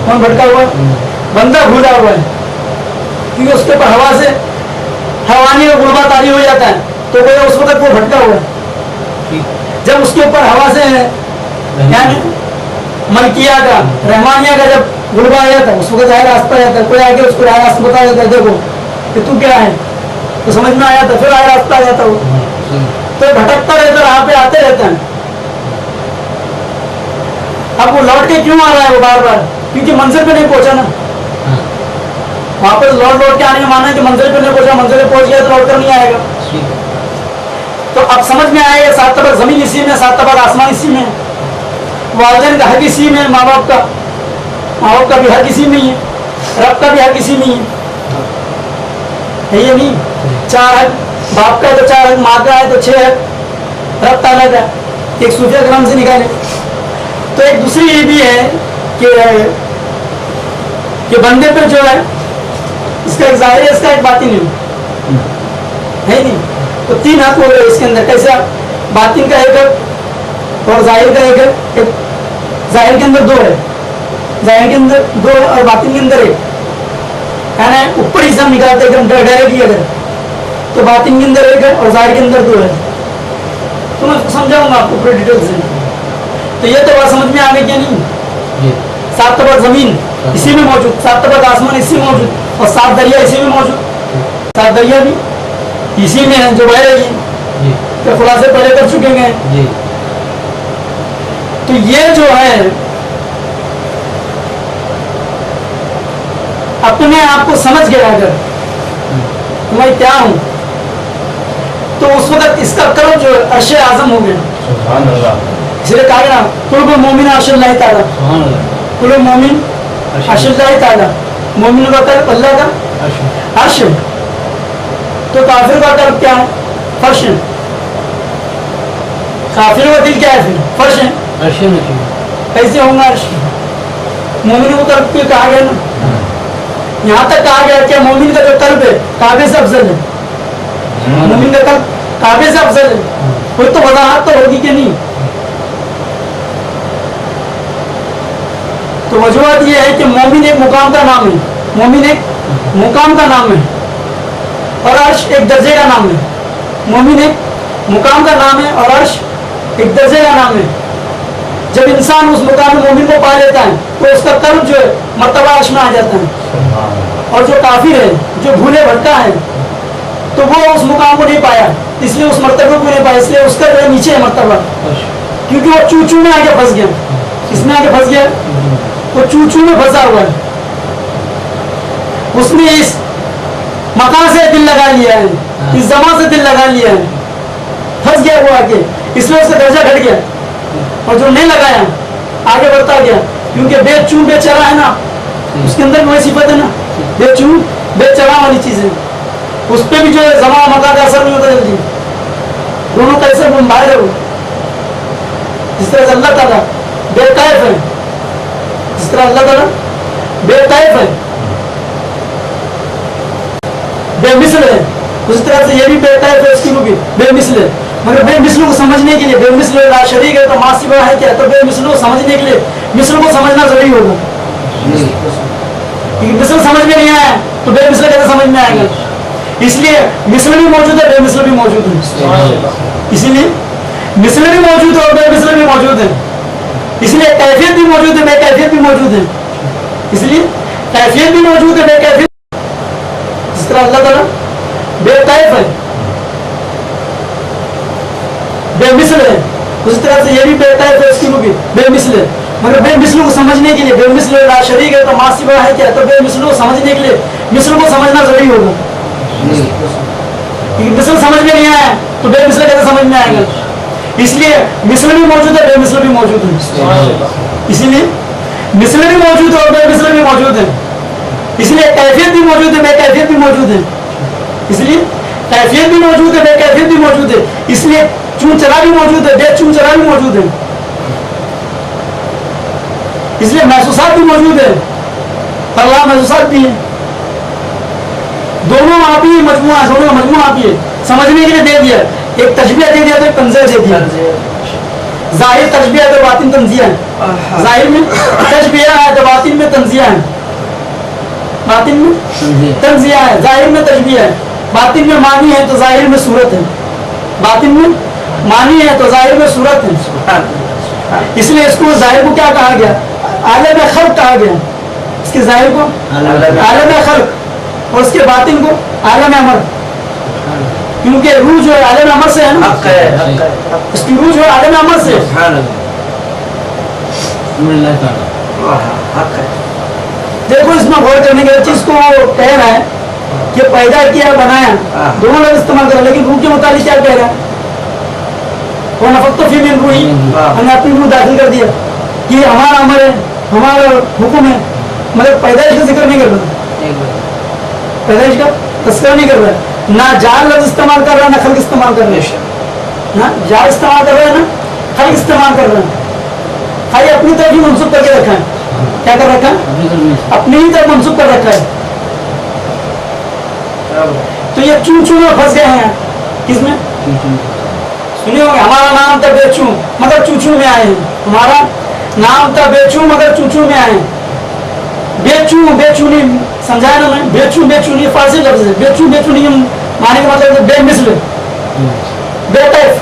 कौन भटका हुआ है? बंदा भूला हुआ है, क्योंकि उसके ऊपर हवा से हवानी और गुलबा तारी हो जाता है, तो वो उस वक्त वो भटका हुआ है। जब उसके ऊपर हवा से यानी मलकिया का रहमानिया का जब गुलबा आ जाता है, उस वक्त राह रास्ता जाता है, कोई आगे उसको राह रास्ता बता देता है, देखो कि तू क्या है, तो समझ में आ जाता है, फिर राह रास्ता आ जाता है, तो भटकता रहता है, राह पे आते रहता है। अब वो लौट के क्यों आ रहा है वो बार बार? क्योंकि मंजिल पे नहीं पहुंचा ना, वापस लौट के आने का माना है कि मंजिल पे नहीं पहुंचा, मंजिल पे पहुंच गया तो लौट कर नहीं आएगा। तो अब समझ में आएगा 7 तबक जमीन इसी में, 7 तबक आसमान इसी में, वालिदैन का हक इसी में, माँ बाप का भी हक इसी में ही है, रब का भी हक इसी में ही है ये नहीं? 4 हक, बाप का है तो 4 हक, माँ का है तो 6 हक, रब ताला का एक सूफिया ग्राम से निकाले। तो एक दूसरी ये भी है कि बंदे पे जो है इसका एक जाहिर है, इसका एक बातिन है नहीं? तो 3 हक हो गए इसके अंदर। कैसा? बातिन का एक हक और जाहिर का एक हक। जाहिर के अंदर 2 है, जाहिर के अंदर 2 है और बातिन के अंदर 1। यानी ऊपर ही सब निकालते एकदम डायरेक्टली अगर, तो बातिन के अंदर 1 है और जाहिर के अंदर 2 है। तो मैं समझाऊंगा आपको पूरी डिटेल से। तो ये तो बात समझ में आ गई क्या नहीं? 7 तबक जमीन इसी में मौजूद, 7 तबक आसमान इसी में मौजूद, और 7 दरिया इसी में मौजूद। 7 दरिया भी इसी में है जो बह रही है, तो खुलासे पहले कर चुके हैं। तो ये जो है अपने आप को समझ गया अगर मैं क्या हूं, तो उस वक्त इसका कर्म जो है अर्श आजम हो गया। इसलिए कहा गया कुल मोमिन अर्शुल्लाह ताला, कुल मोमिन अर्शुल्लाह ताला, मोमिन का कर्म अल्लाह का अर्श। तो काफिर का कर्म क्या है? फर्श है। काफिर का दिल क्या है? फिर फर्श है। कैसे होगा अर्श? मोमिन को कर्म क्यों कहा गया ना? यहाँ तक कहा गया क्या मोमिन का जो कर्म है काबे से अफजल है। मोमिन का कर्म काबे से अफजल है। कोई तो वजाहत तो होगी कि नहीं? तो वजूहत ये है कि मोमिन एक मुकाम का नाम है, मोमिन एक मुकाम का नाम है, और अर्श एक दर्जे का नाम है। मोमिन एक मुकाम का नाम है और अर्श एक दर्जे का नाम है। जब इंसान उस मुकाम में मोमिन को पा लेता है तो उसका कर्म जो है मर्तबा अर्श में आ जाता है। और जो काफिर है, जो भूले भटका है, तो वो उस मुकाम को नहीं पाया, इसलिए उस मर्तबे को नहीं पाया, इसलिए उसका जो है नीचे है मर्तबा, क्योंकि वो चूचू में आके फंस गया। इसमें आके फंस गया, वो चूचू में फंसा हुआ है। उसने इस मकान से दिल लगा लिया है, इस जमा से दिल लगा लिया है, फंस गया वो आके, इसलिए उसका दर्जा घट गया। और जो नहीं लगाया आगे बढ़ता गया, क्योंकि बेचू बेचरा है ना, उसके अंदर वही सिफत है ना, बेचू बेचरा वाली चीज है। उस पर भी जो है जमा मका का असर नहीं होता जल्दी, दोनों कैसे बाहर है वो। जिस तरह से अल्लाह ताला बेकैफ है, जिस तरह अल्लाह ताला बेकैफ है, बेमिसल है, उस तरह से ये भी बेकैफ है, उसकी भी बेमिसल है। मगर बेमिसलों को समझने के लिए, बेमिसल ला शरीक है तो मासिबा है क्या, तो बेमिसलों को समझने के लिए मिसल को समझना जरूरी होगा। क्योंकि मिसल समझ में नहीं आया तो बेमिसल कैसे समझ में आएगा? इसलिए मिसल भी मौजूद है, बेमिसल भी मौजूद है। इसीलिए मिसल भी मौजूद है और बेमिसल भी मौजूद है। इसलिए कैफियत भी मौजूद है, बेकैफियत भी मौजूद है। इसलिए कैफियत भी मौजूद है, बेकैफियत। जिस तरह अल्लाह ताला बेकैफ है, बेमिसल है, उसी तरह से ये भी बेकैफ है, उसकी भी बेमिसल है। मगर बेमिसलों को समझने के लिए, बेमिसल ला शरीक है तो मासिबा है क्या, तो बेमिसलों को समझने के लिए मिसल को समझना जरूरी होगा। क्योंकि मिसल समझ में नहीं आया तो बेमिसल कैसे समझ में आएगा? इसलिए मिसल भी मौजूद है, बेमिसल भी मौजूद है। इसीलिए मिसल भी मौजूद है और बेमिसल भी मौजूद है। इसलिए कैफियत भी मौजूद है, बेकैफियत भी मौजूद है। इसलिए कैफियत भी मौजूद है, बेकैफियत भी मौजूद है। इसलिए चून चला भी मौजूद है, बेचून चला भी मौजूद है। इसलिए महसूसात भी मौजूद है, अल्लाह महसूसात भी है। दोनों आप ही मजमुआ, दोनों का मजमुआ आप ही है। समझने के लिए दे दिया, एक तजबिया दे दिया तो एक कंजर दे दिया। ظاہر تشبیہ ہے تو باطن تنزیہ ہے. ظاہر میں تشبیہ ہے تو باطن میں تنزیہ ہے. باطن میں تنزیہ ہے, ظاہر میں تشبیہ ہے. باطن میں معنی ہے تو ظاہر میں صورت ہے. باطن میں معنی ہے تو ظاہر میں صورت ہے. اس لیے اس کو ظاہر کو کیا کہا گیا؟ عالم خلق کہا گیا. اس کے ظاہر کو عالم خلق اور اس کے باطن کو عالم امر, کیونکہ روح جو ہے عالم امر سے ہے نا, اس کی روح جو ہے عالم امر سے. دیکھو اس میں غور کرنے کی چیز کو کہہ رہا ہے کہ پیدا کیا بنایا, دونوں لفظ استعمال کر رہا ہے, لیکن روح کے متعلق کیا کہہ رہا ہے؟ وہ نفقت فی من روحی, ہم نے اپنی روح داخل کر دیا. یہ ہمارا امر ہے, ہمارا حکم ہے, مگر پیدائش کا ذکر نہیں کر رہا, پیدائش کا تذکرہ نہیں کر رہا ہے. نہ جال لفظ استعمال کر رہا ہے نہ خلق استعمال کر رہا ہے. نہ جال استعمال کر رہا ہے نہ خلق استعمال کر رہا ہے. خالی اپنی طرف ہی منسوخ کر کے رکھا ہے. کیا کر رکھا ہے؟ اپنی ہی طرف منسوخ کر رکھا ہے. تو یہ چون چون میں پھنس گئے ہیں. کس میں سنی ہوگی, ہمارا نام تھا بے چون مگر چوچو میں آئے ہیں. ہمارا نام تھا بے چون مگر چوچو میں آئے ہیں. بے چونی سمجھایا نا میں, بے چونی فارسی لفظ ہے. بے چونی معنی کا مطلب بے مثل, بے طرف,